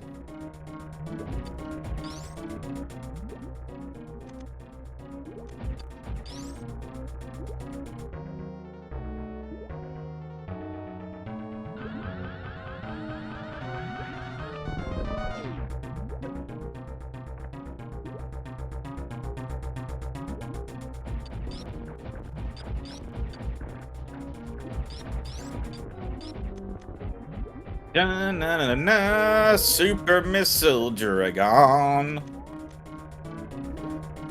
Da-na-na-na, Super Missile Dragon.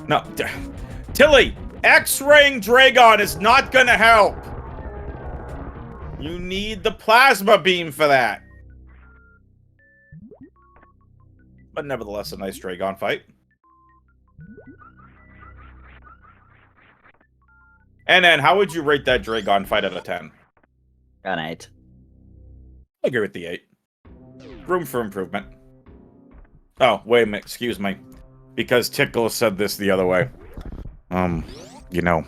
No, Tilly, X-raying Dragon is not gonna help. You need the plasma beam for that. But nevertheless, a nice Dragon fight. And then, how would you rate that Dragon fight out of 10? An 8. I agree with the 8. Room for improvement. Oh, wait a minute, excuse me. Because Tickle said this the other way. You know,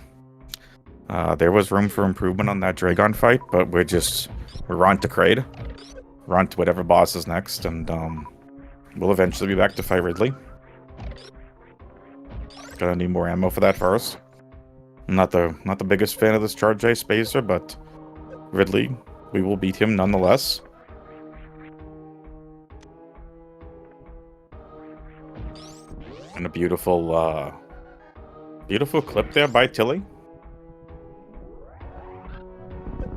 there was room for improvement on that Dragon fight, but we're on to Kraid. We're on to whatever boss is next, and, we'll eventually be back to fight Ridley. Gonna need more ammo for that first. I'm not the biggest fan of this Charge J Spacer, but Ridley, we will beat him nonetheless. And a beautiful, beautiful clip there by Tilly.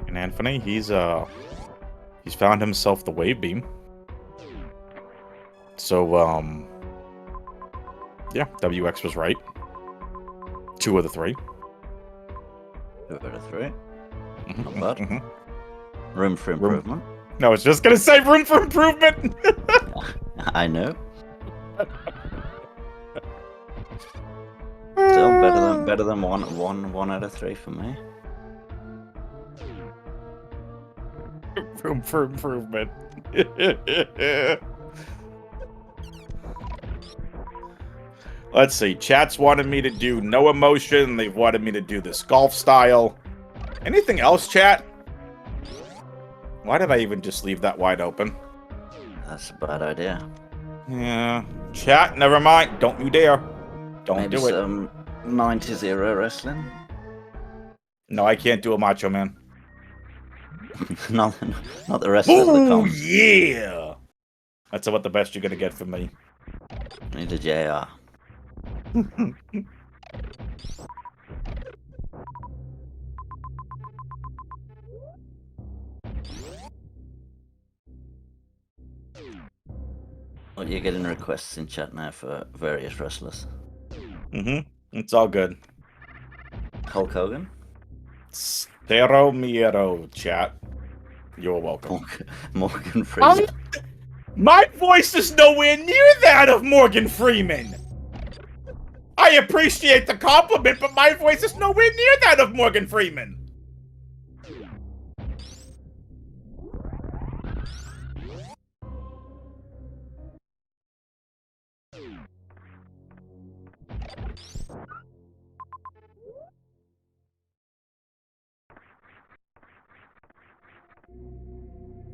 And Anfunny, he's found himself the wave beam. So, yeah, WX was right. 2 of the 3. 2 out of 3. Mm-hmm, Not bad. Room for improvement. No, I was just gonna say room for improvement. I know. Still better than one out of 3 for me. Room for improvement. Let's see. Chat's wanted me to do no emotion. They've wanted me to do this golf style. Anything else, chat? Why did I even just leave that wide open? That's a bad idea. Yeah. Chat, never mind. Don't you dare. Don't Maybe do it. some 90-0 wrestling. No, I can't do a Macho Man. not the rest of the Oh, comps. yeah! That's about the best you're gonna get from me. Need a JR. Well, you're getting requests in chat now for various wrestlers. Mm-hmm. It's all good. Hulk Hogan? Stero Miero, chat. You're welcome. Morgan Freeman. My voice is nowhere near that of Morgan Freeman. I appreciate the compliment, but my voice is nowhere near that of Morgan Freeman.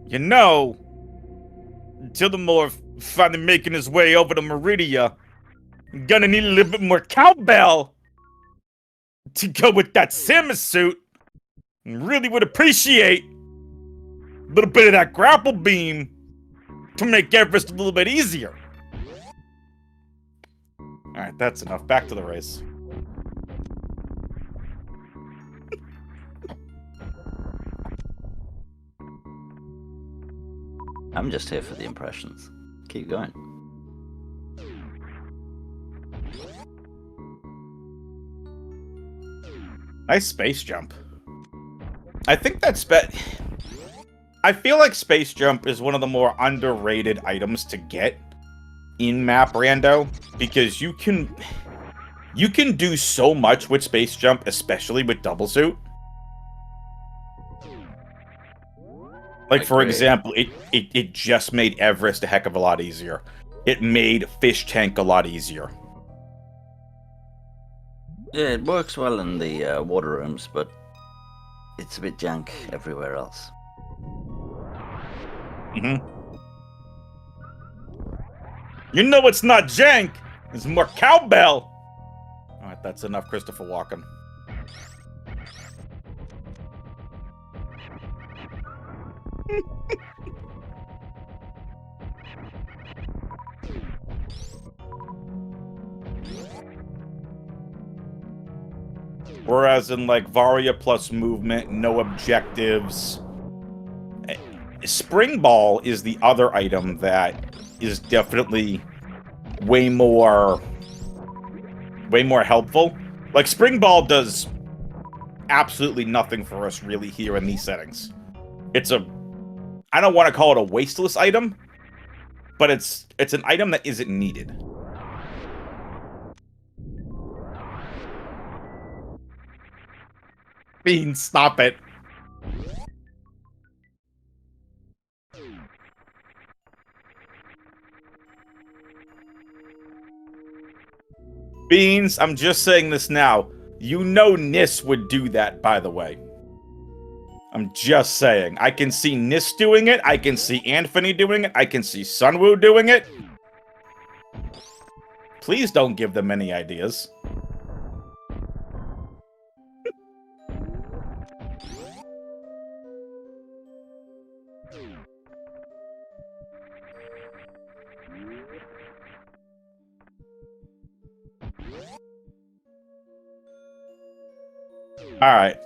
You know, Tilimorf finally making his way over to Meridia. Gonna need a little bit more cowbell to go with that Samus suit. Really would appreciate a little bit of that grapple beam to make Everest a little bit easier. Alright, that's enough. Back to the race. I'm just here for the impressions. Keep going. Nice space jump. I think that's I feel like space jump is one of the more underrated items to get in map rando, because you can do so much with space jump, especially with double suit. Like, for example, it just made Everest a heck of a lot easier. It made Fish Tank a lot easier. Yeah, it works well in the water rooms, but it's a bit jank everywhere else. Mm-hmm. You know it's not jank. It's more cowbell. Alright, that's enough Christopher Walken. Whereas in like Varia plus movement, no objectives. Spring Ball is the other item that is definitely way more helpful. Like Spring Ball does absolutely nothing for us really here in these settings. It's I don't want to call it a wasteless item, but it's an item that isn't needed. Bean, stop it. Beans, I'm just saying this now. You know Nis would do that, by the way. I'm just saying. I can see Nis doing it. I can see Anfunny doing it. I can see Sunwoo doing it. Please don't give them any ideas. Alright.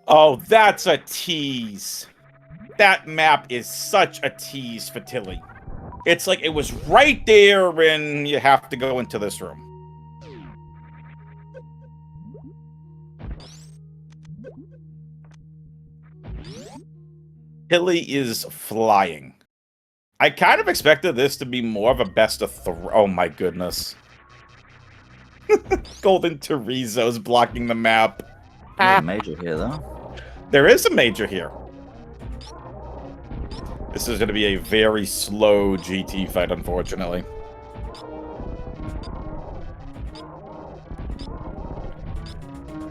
Oh, that's a tease. That map is such a tease for Tilly. It's like it was right there when you have to go into this room. Tilly is flying. I kind of expected this to be more of a best of three. Oh my goodness. Golden Torizo's blocking the map. There's a major here, though. There is a major here. This is going to be a very slow GT fight, unfortunately.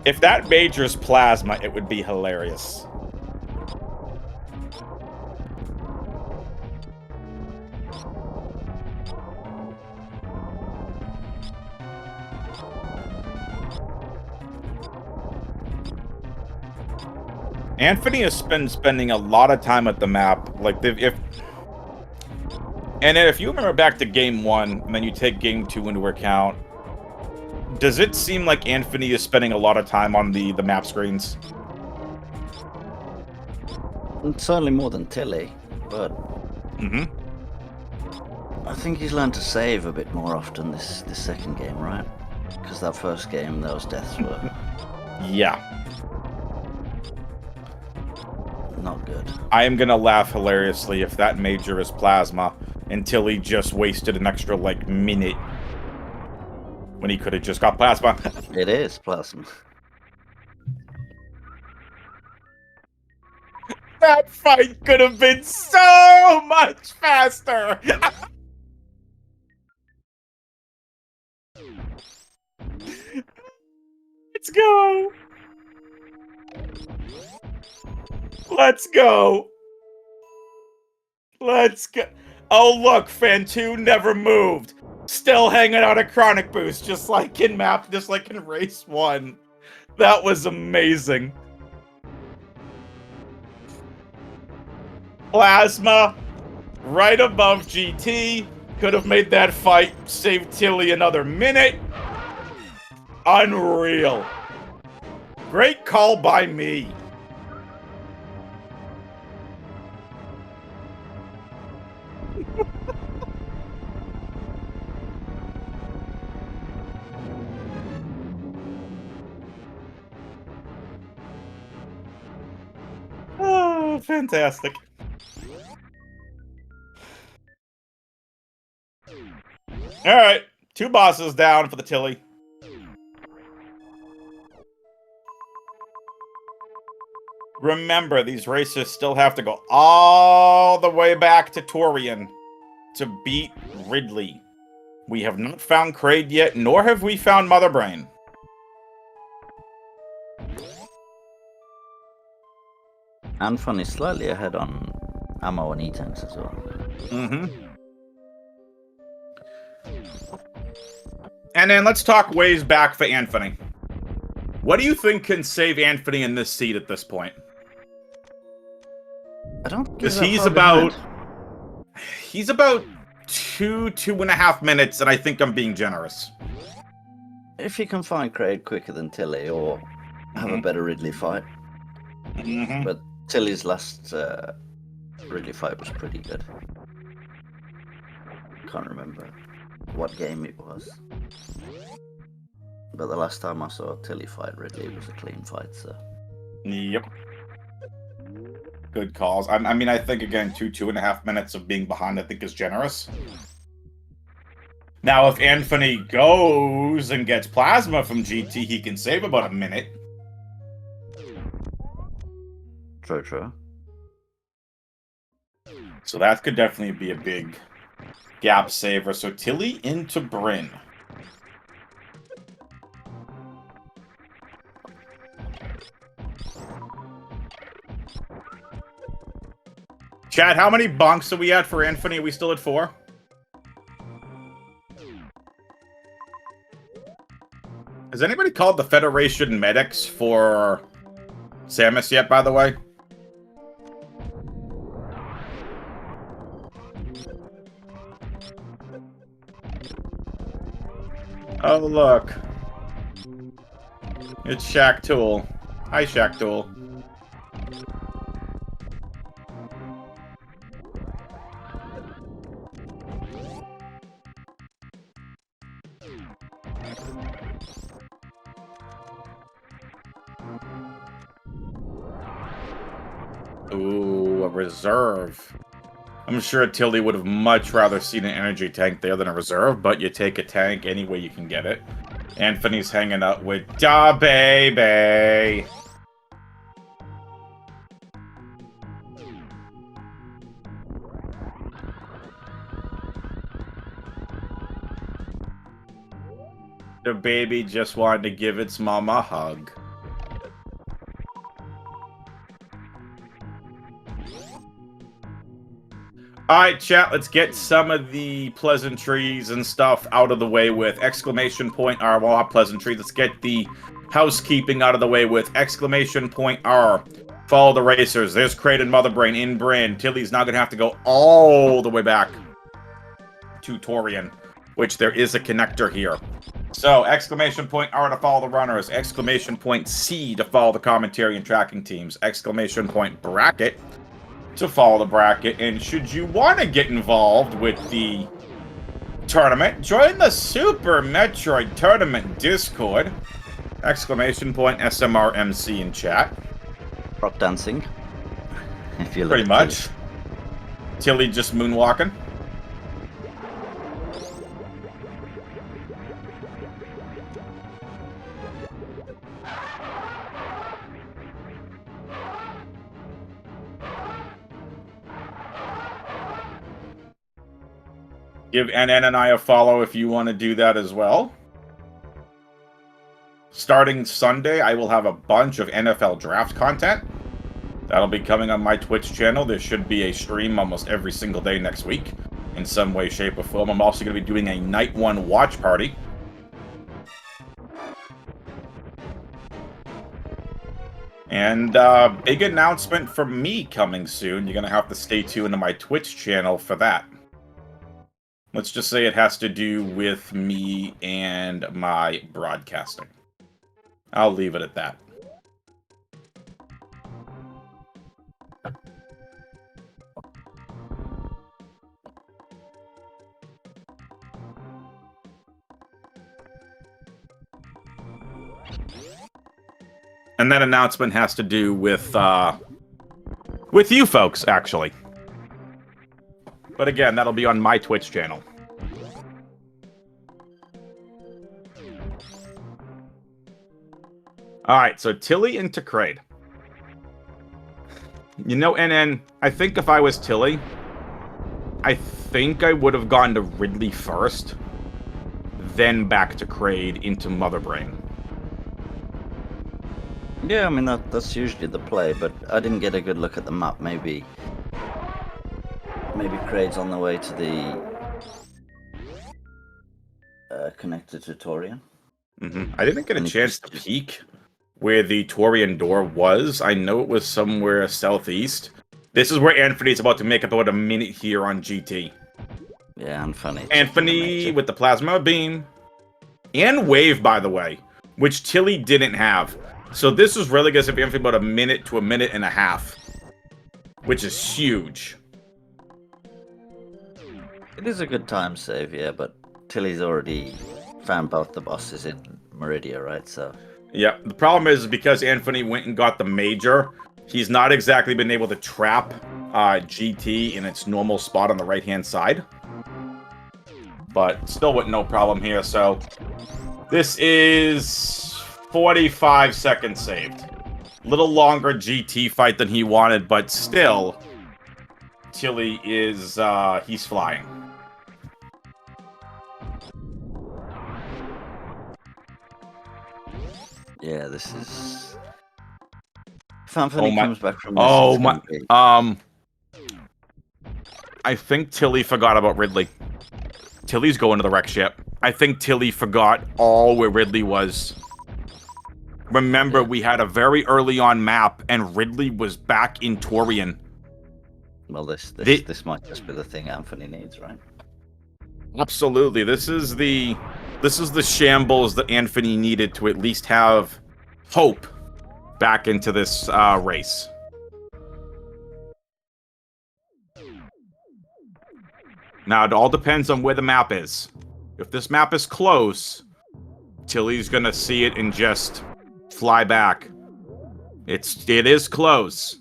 If that major's plasma, it would be hilarious. Anfunny has been spending a lot of time at the map. Like, and then if you remember back to Game 1, and then you take Game 2 into account, does it seem like Anfunny is spending a lot of time on the map screens? Certainly more than Tilly, but I think he's learned to save a bit more often this second game, right? Because that first game, those deaths were... Yeah. Not good. I am gonna laugh hilariously if that major is plasma until he just wasted an extra, like, minute when he could have just got plasma. It is plasma. That fight could have been so much faster! Let's go! Let's go! Let's go! Oh look, Fan 2 never moved! Still hanging out a Chronic Boost, just like in Race 1. That was amazing. Plasma, right above GT. Could have made that fight save Tilly another minute. Unreal. Great call by me. Oh, fantastic. All right, 2 bosses down for the Tilly. Remember, these racers still have to go all the way back to Torian to beat Ridley. We have not found Kraid yet, nor have we found Mother Brain. Anfunny slightly ahead on ammo and E-tanks as well. And then let's talk ways back for Anfunny. What do you think can save Anfunny in this seat at this point? I don't think Because he's about 2.5 minutes, and I think I'm being generous. if you can find Kraid quicker than Tilly, or have a better Ridley fight. But Tilly's last Ridley fight was pretty good. Can't remember what game it was. But the last time I saw Tilly fight Ridley, it was a clean fight, so... Yep. Good calls. I mean, I think, again, 2.5 minutes of being behind, I think, is generous. Now, if Anfunny goes and gets plasma from GT, he can save about a minute. True. So that could definitely be a big gap saver. So Tilly into Bryn. Chad, how many bonks are we at for Anfunny? Are we still at 4? Has anybody called the Federation medics for Samus yet, by the way? Oh, look. It's Shaq Tool. Hi, Shaq Tool. Ooh, a reserve. I'm sure Tilly would have much rather seen an energy tank there than a reserve, but you take a tank any way you can get it. Anthony's hanging out with Da Baby. The baby just wanted to give its mama a hug. Alright, chat, let's get some of the pleasantries and stuff out of the way with exclamation point R. Well, not pleasantries. Let's get the housekeeping out of the way with exclamation point R. Follow the racers. There's Kraid and Motherbrain in Bryn. Tilly's now going to have to go all the way back to Torian, which there is a connector here. So, exclamation point R to follow the runners. Exclamation point C to follow the commentary and tracking teams. Exclamation point bracket to follow the bracket. And should you want to get involved with the tournament, join the Super Metroid Tournament Discord. Exclamation point SMRMC in chat. Rock dancing. If you Pretty much. Tilly just moonwalking. Give NN and I a follow if you want to do that as well. Starting Sunday, I will have a bunch of NFL draft content. That'll be coming on my Twitch channel. There should be a stream almost every single day next week in some way, shape, or form. I'm also going to be doing a Night 1 watch party. And big announcement from me coming soon. You're going to have to stay tuned to my Twitch channel for that. Let's just say it has to do with me and my broadcasting. I'll leave it at that. And that announcement has to do with you folks, actually. But again, that'll be on my Twitch channel. Alright, so Tilly into Kraid. You know, NN, I think if I was Tilly, I think I would have gone to Ridley first, then back to Kraid into Motherbrain. Yeah, I mean, that's usually the play, but I didn't get a good look at the map. Maybe Kraid's on the way to the connected to Torian. I didn't get a chance to peek where the Torian door was. I know it was somewhere southeast. This is where Anthony's about to make about a minute here on GT. Yeah, Anfunny. Anthony with the plasma beam. and wave, by the way, which Tilly didn't have. So this is really going to be about a minute to a minute and a half, which is huge. It is a good time save, yeah, but Tilly's already found both the bosses in Meridia, right? So. Yeah, the problem is because Anfunny went and got the major, he's not exactly been able to trap GT in its normal spot on the right-hand side. But still with no problem here, so this is 45 seconds saved. Little longer GT fight than he wanted, but still, Tilly is, he's flying. Yeah, this is... If Anfunny comes back from this, oh it's my, be... I think Tilly forgot about Ridley. Tilly's going to the wreck ship. I think Tilly forgot all where Ridley was. Remember, we had a very early on map, and Ridley was back in Torian. Well, this might just be the thing Anfunny needs, right? Absolutely. This is the shambles that Anfunny needed to at least have hope back into this race. Now, it all depends on where the map is. If this map is close, Tilly's gonna see it and just fly back. It is close.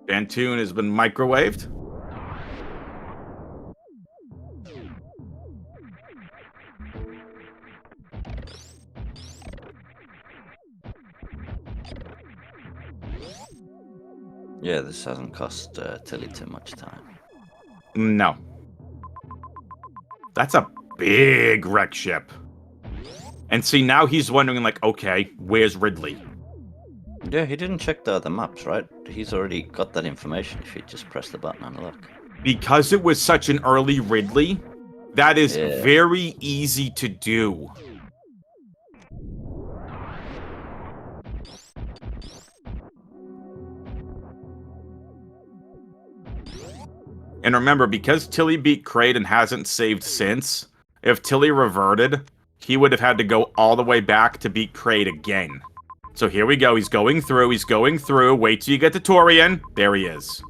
Bantoon has been microwaved. Yeah, this hasn't cost Tilly too much time. No. That's a big wreck ship. And see, now he's wondering, like, okay, where's Ridley? Yeah, he didn't check the other maps, right? He's already got that information if he just press the button and look. Because it was such an early Ridley, that is very easy to do. And remember, because Tilly beat Kraid and hasn't saved since, if Tilly reverted, he would have had to go all the way back to beat Kraid again. So here we go. He's going through. Wait till you get to Torian. There he is.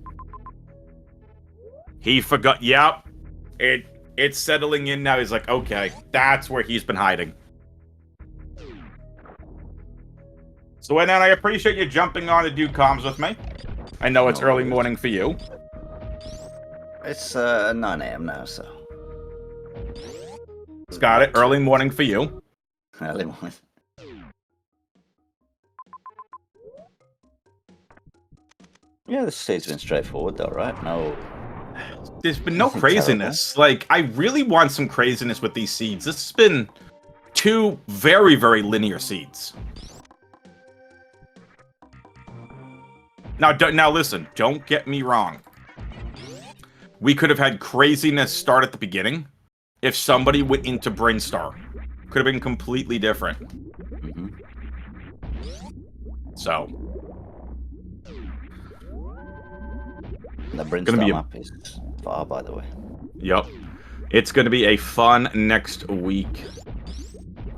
He forgot. Yep. It's settling in now. He's like, okay, that's where he's been hiding. So, and I appreciate you jumping on to do comms with me. I know it's early morning for you. It's 9 a.m. now, so. It's got it. Early morning for you. Early morning. Yeah, this stage's been straightforward though, right? No. There's been no craziness. Terrible. Like, I really want some craziness with these seeds. This has been 2 very, very linear seeds. Now listen, don't get me wrong. We could have had craziness start at the beginning if somebody went into Brinstar. Could have been completely different. Mm-hmm. So. The Brinstar map is far, by the way. Yep. It's going to be a fun next week.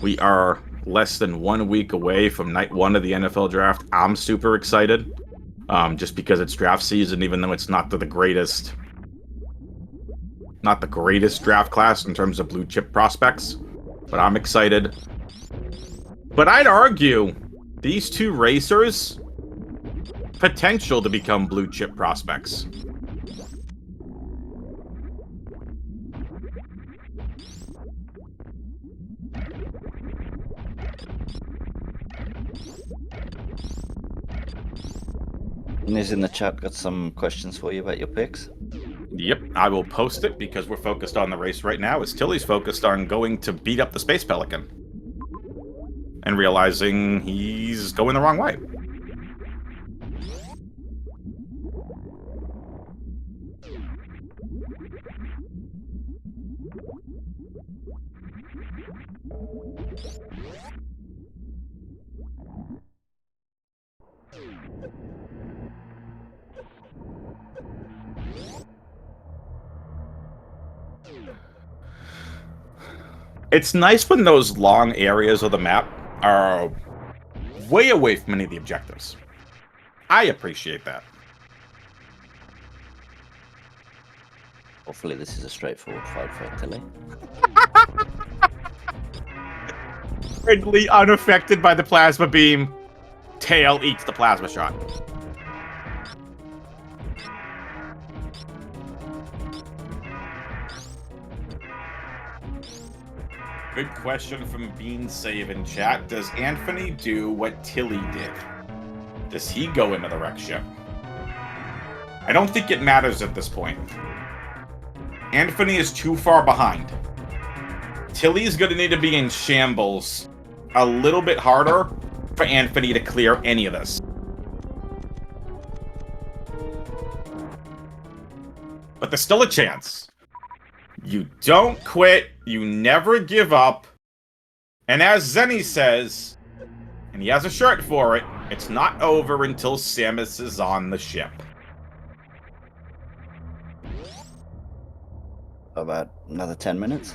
We are less than 1 week away from night 1 of the NFL draft. I'm super excited. Just because it's draft season, even though it's not the greatest draft class in terms of blue chip prospects, but I'm excited. But I'd argue these 2 racers potential to become blue chip prospects. Niz in the chat got some questions for you about your picks. Yep, I will post it because we're focused on the race right now, as Tilly's focused on going to beat up the Space Pelican. And realizing he's going the wrong way. It's nice when those long areas of the map are way away from any of the objectives. I appreciate that. Hopefully this is a straightforward fight for Tilly. Ridley unaffected by the plasma beam. Tail eats the plasma shot. Good question from Bean Save in chat. Does Anfunny do what Tilly did? Does he go into the wreck ship? I don't think it matters at this point. Anfunny is too far behind. Tilly's going to need to be in shambles a little bit harder for Anfunny to clear any of this. But there's still a chance. You don't quit. You never give up. And as Zenny says, and he has a shirt for it, it's not over until Samus is on the ship. About another 10 minutes?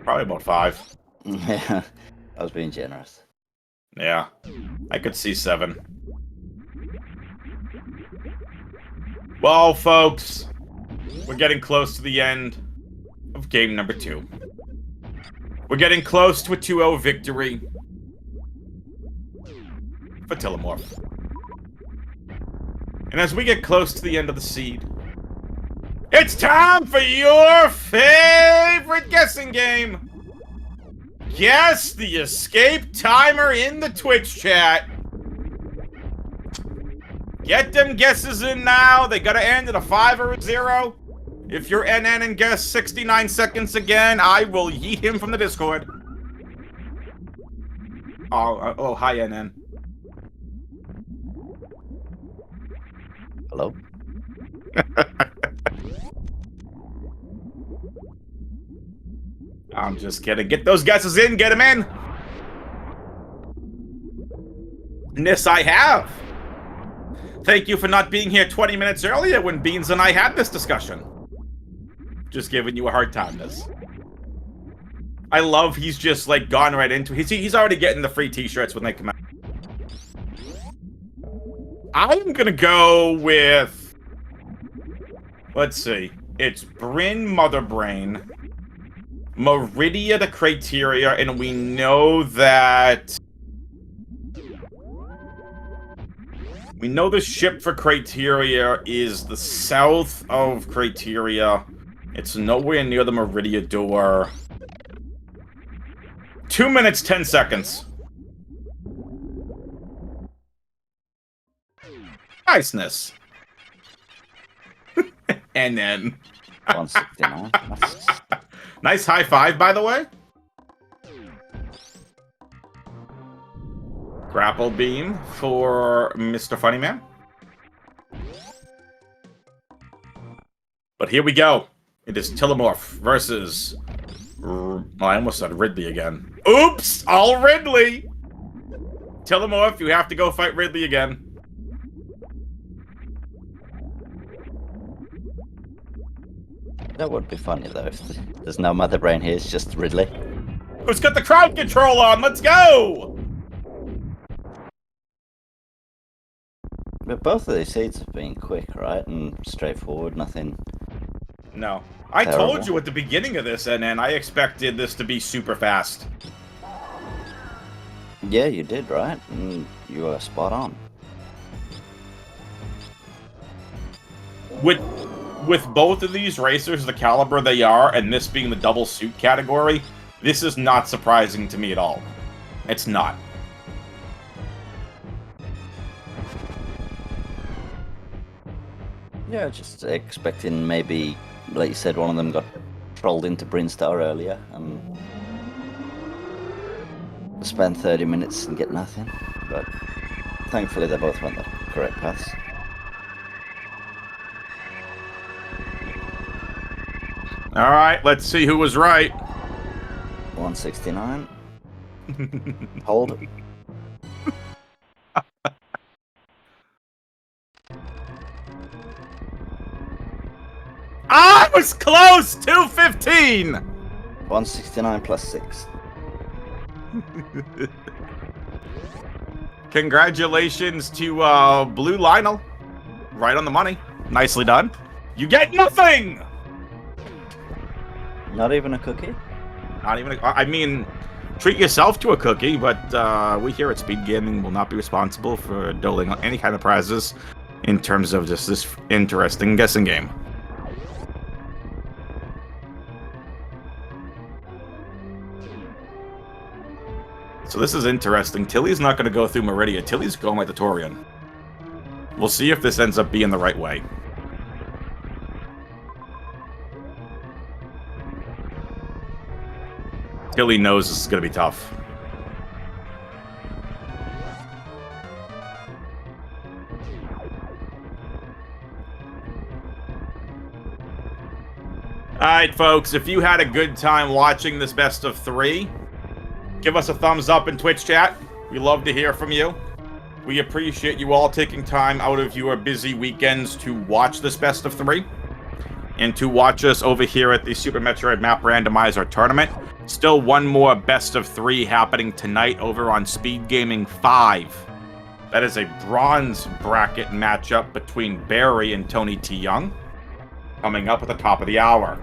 Probably about 5. Yeah, I was being generous. Yeah, I could see 7. Well, folks, we're getting close to the end of game number 2. We're getting close to a 2-0 victory for Tilimorf. And as we get close to the end of the seed, it's time for your favorite guessing game! Guess the escape timer in the Twitch chat. Get them guesses in now. They gotta end at a 5 or a 0. If you're NN and guess 69 seconds again, I will yeet him from the Discord. Oh, hi, NN. Hello? I'm just kidding. Get those guesses in. Get them in. And this I have. Thank you for not being here 20 minutes earlier when Beans and I had this discussion. Just giving you a hard time, this. I love he's just, like, gone right into it. He's already getting the free t-shirts when they come out. I'm gonna go with... Let's see. It's Bryn Mother Brain, Meridia the Criteria, and we know that... We know the ship for Criteria is the south of Criteria. It's nowhere near the Meridia door. 2 minutes, 10 seconds. Niceness. And then... 169. Nice high five, by the way. Grapple beam for Mr. Funny Man. But here we go. It is Tilimorf versus... I almost said Ridley again. Oops! All Ridley! Tilimorf, you have to go fight Ridley again. That would be funny though if there's no Mother Brain here, it's just Ridley. Who's got the crowd control on? Let's go! But both of these seeds have been quick, right? And straightforward, nothing... No. I terrible. told you at the beginning of this, and I expected this to be super fast. Yeah, you did, right? And you were spot on. With both of these racers, the caliber they are, and this being the double suit category, this is not surprising to me at all. It's not. Yeah, just expecting maybe, like you said, one of them got trolled into Brinstar earlier and spend 30 minutes and get nothing. But thankfully they both went the correct paths. Alright, let's see who was right. 169. Hold it. I Close! 215! 169 plus 6. Congratulations to Blue Lionel. Right on the money. Nicely done. You get nothing! Not even a cookie? Not even I mean, treat yourself to a cookie, but we here at Speed Gaming will not be responsible for doling on any kind of prizes in terms of just this interesting guessing game. So this is interesting. Tilly's not going to go through Meridia. Tilly's going like the Torian. We'll see if this ends up being the right way. Tilly knows this is going to be tough. Alright, folks, if you had a good time watching this best of 3, give us a thumbs up in Twitch chat. We love to hear from you. We appreciate you all taking time out of your busy weekends to watch this best of 3 and to watch us over here at the Super Metroid Map Randomizer Tournament. Still one more best of 3 happening tonight over on Speed Gaming 5. That is a bronze bracket matchup between Barry and Tony T. Young, coming up at the top of the hour.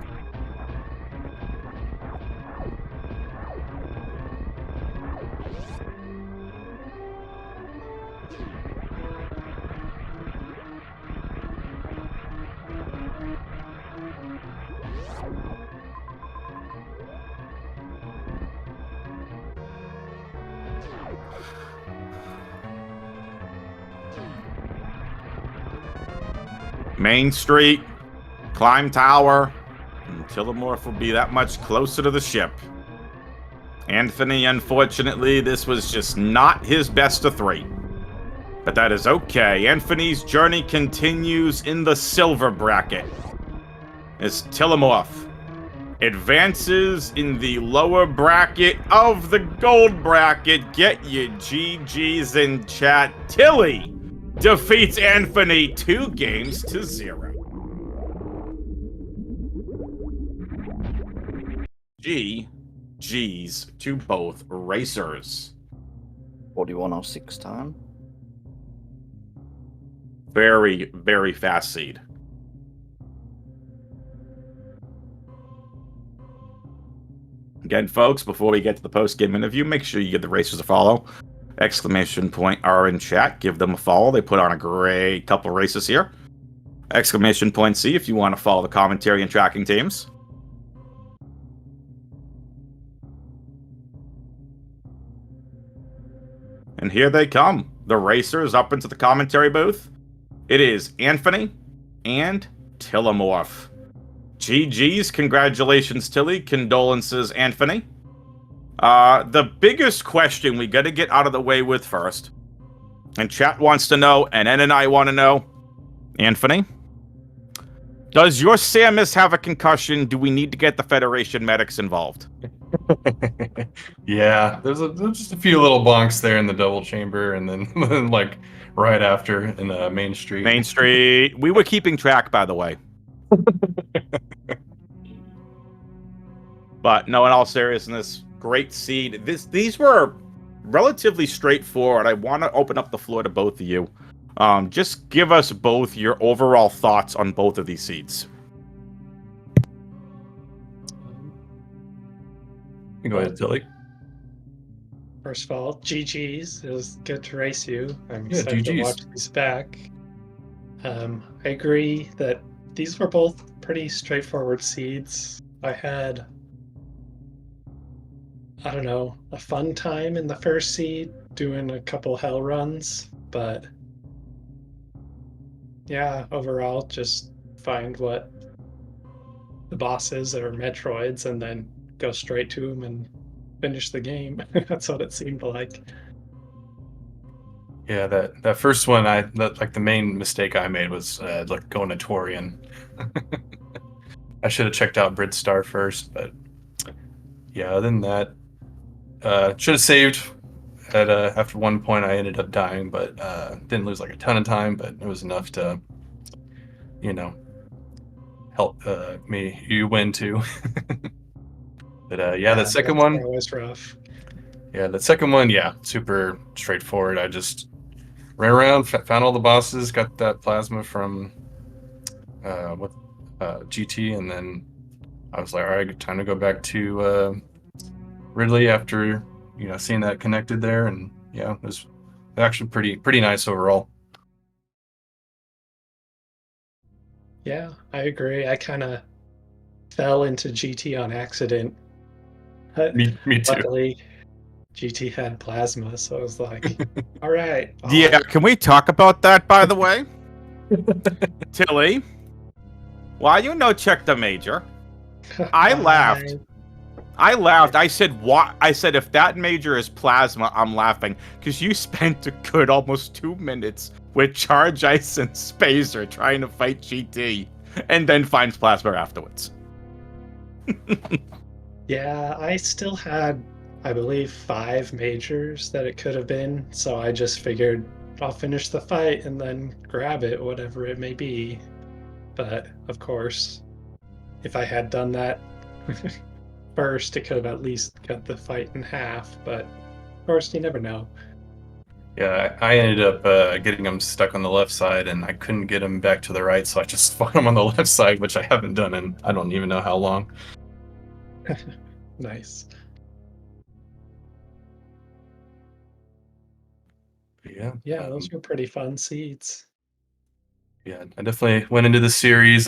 Main Street, climb tower, and Tilimorf will be that much closer to the ship. Anfunny, unfortunately, this was just not his best of 3. But that is okay. Anfunny's journey continues in the silver bracket, as Tilimorf advances in the lower bracket of the gold bracket. Get your GGs in chat. Tilly defeats Anfunny 2-0. GG's to both racers. 4106 time. Very, very fast seed. Again, folks, before we get to the post-game interview, make sure you give the racers a follow. Exclamation point R in chat. Give them a follow. They put on a great couple races here. Exclamation point C if you want to follow the commentary and tracking teams. And here they come. The racers up into the commentary booth. It is Anfunny and Tilimorf. GG's. Congratulations, Tilly. Condolences, Anfunny. The biggest question we got to get out of the way with first, and chat wants to know, and Ed and I want to know, Anfunny, does your Samus have a concussion? Do we need to get the Federation medics involved? Yeah, there's just a few little bonks there in the double chamber, and then like right after in Main Street. Main Street. We were keeping track, by the way. But no, in all seriousness, great seed. These were relatively straightforward. I want to open up the floor to both of you. Just give us both your overall thoughts on both of these seeds. Go ahead, Tilly. First of all, GG's. It was good to race you. I'm Yeah, excited to GG's. watch these back. I agree that these were both pretty straightforward seeds. I had, I don't know, a fun time in the first seed doing a couple hell runs, but yeah, overall, just find what the bosses or Metroids and then go straight to them and finish the game. That's what it seemed like. Yeah, that first one, like the main mistake I made was like going to Torian. I should have checked out Bridstar first, but yeah, other than that, should have saved. After one point, I ended up dying, but didn't lose like a ton of time, but it was enough to, help you win too. But yeah, the second that's one, always rough. yeah, the second one, yeah, super straightforward. I just ran around, found all the bosses, got that plasma from GT, and then I was like, all right, time to go back to Ridley after seeing that connected there, and yeah, it was actually pretty nice overall. Yeah, I agree. I kind of fell into GT on accident. Me too. Luckily, GT had plasma, so I was like, all right. Yeah, can we talk about that, by the way? Tilly, why you no check the major? I laughed. Fine. I laughed. I said, "What?" I said, "If that major is plasma, I'm laughing because you spent a good almost 2 minutes with Charge Ice and Spacer trying to fight GT, and then finds plasma afterwards." Yeah, I still had, I believe, 5 majors that it could have been, so I just figured I'll finish the fight and then grab it, whatever it may be. But of course, if I had done that first, it could have at least cut the fight in half, but of course, you never know. Yeah, I ended up getting him stuck on the left side, and I couldn't get him back to the right, so I just fought him on the left side, which I haven't done in I don't even know how long. Nice. But yeah, Yeah, those were pretty fun seeds. yeah, I definitely went into the series,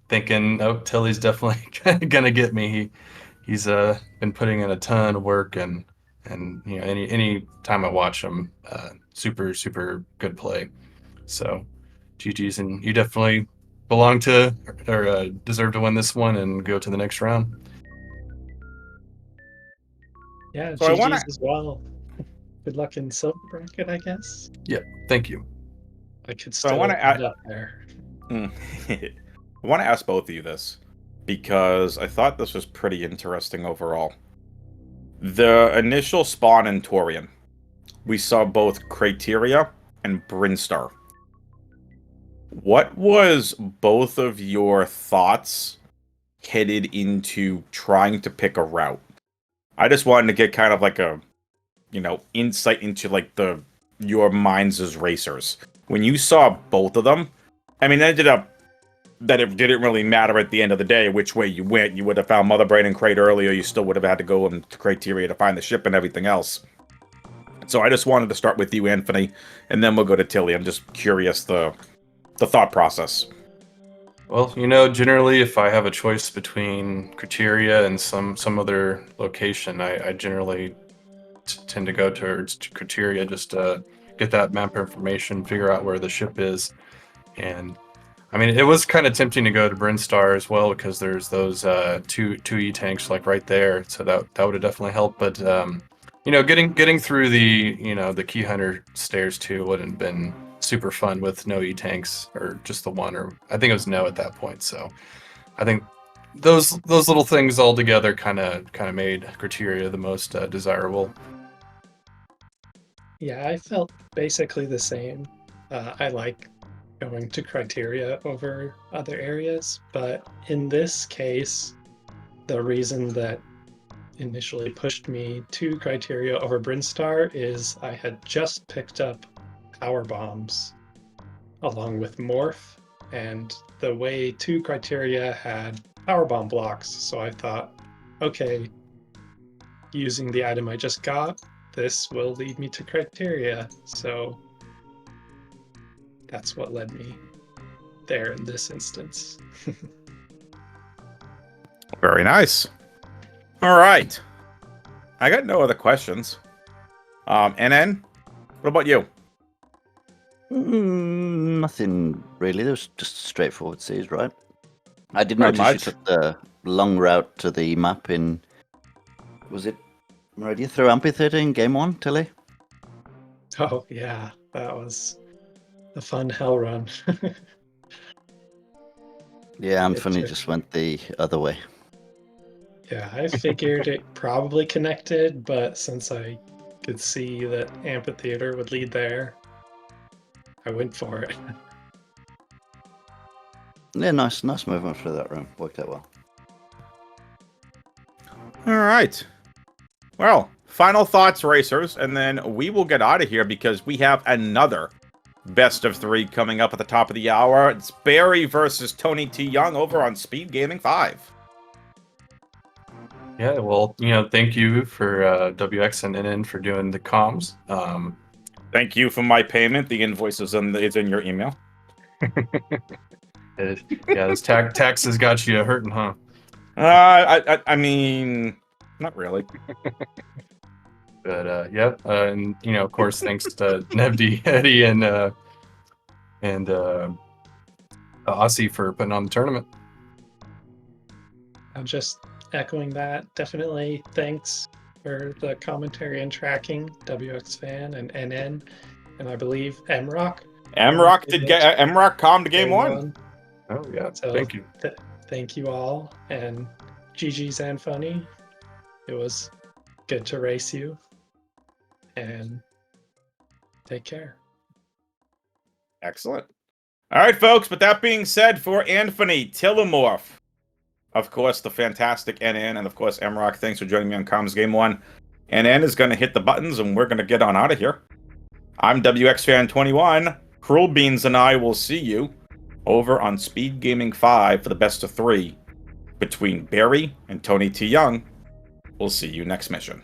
thinking, oh, Tilly's definitely gonna get me. He's been putting in a ton of work, and any time I watch him, super good play. So GG's, and you definitely belong to or deserve to win this one and go to the next round. Yeah, So I wanna- GG's as well. Good luck in silver bracket, I guess. Thank you. I could So I still wanna end up there. I want to ask both of you this because I thought this was pretty interesting overall. The initial spawn in Torian, we saw both Criteria and Brinstar. What was both of your thoughts headed into trying to pick a route? I just wanted to get kind of like a, insight into like your minds as racers. When you saw both of them, I mean, it ended up that it didn't really matter at the end of the day which way you went. You would have found Mother Brain and Crate earlier. You still would have had to go into Criteria to find the ship and everything else. So I just wanted to start with you, Anthony, and then we'll go to Tilly. I'm just curious the thought process. Well, generally, if I have a choice between Criteria and some other location, I generally tend to go towards Criteria just to get that map information, figure out where the ship is. And I mean, it was kind of tempting to go to Brinstar as well because there's those two E tanks like right there, so that would have definitely helped. But getting through the Key Hunter stairs too wouldn't have been super fun with no E tanks or just the one, or I think it was no at that point. So I think those little things all together kind of made Criteria the most desirable. Yeah, I felt basically the same. I like going to Criteria over other areas, but in this case, the reason that initially pushed me to Criteria over Brinstar is I had just picked up power bombs along with Morph, and the way to Criteria had power bomb blocks, so I thought, okay, using the item I just got, this will lead me to Criteria, so that's what led me there in this instance. Very nice. All right. I got no other questions. NN, what about you? Nothing really. It was just straightforward seas, right? I did Pretty notice you much. took the long route to the map in. Was it Meridia through Amphitheater in game 1, Tilly? Oh yeah, that was a fun hell run. Yeah, It Anfunny took- just went the other way. Yeah, I figured it probably connected, but since I could see that Amphitheater would lead there, I went for it. Yeah, nice movement through that room. Worked out well. All right. Well, final thoughts, racers, and then we will get out of here because we have another best of 3 coming up at the top of the hour. It's Barry versus Tony T. Young over on Speed Gaming 5. Yeah, well, thank you for WX and NN for doing the comms. Thank you for my payment. The invoice is in your email. Yeah, this taxes got you hurting, huh? I mean, not really. But and of course, thanks to Nevdi, Eddie, and Aussie for putting on the tournament. I'm just echoing that. Definitely thanks for the commentary and tracking, WX Fan and NN, and I believe MRock. MRock calmed game 1. Oh yeah, So thank you. Thank you all, and GG's Anfunny. It was good to race you, and take care. Excellent. All right, folks. But that being said, for Anfunny, Tilimorf, of course, the fantastic NN, and of course, MRock, thanks for joining me on Comms Game 1. NN is going to hit the buttons, and we're going to get on out of here. I'm WXFan21. Cruel Beans and I will see you over on Speed Gaming 5 for the best of 3 between Barry and Tony T. Young. We'll see you next mission.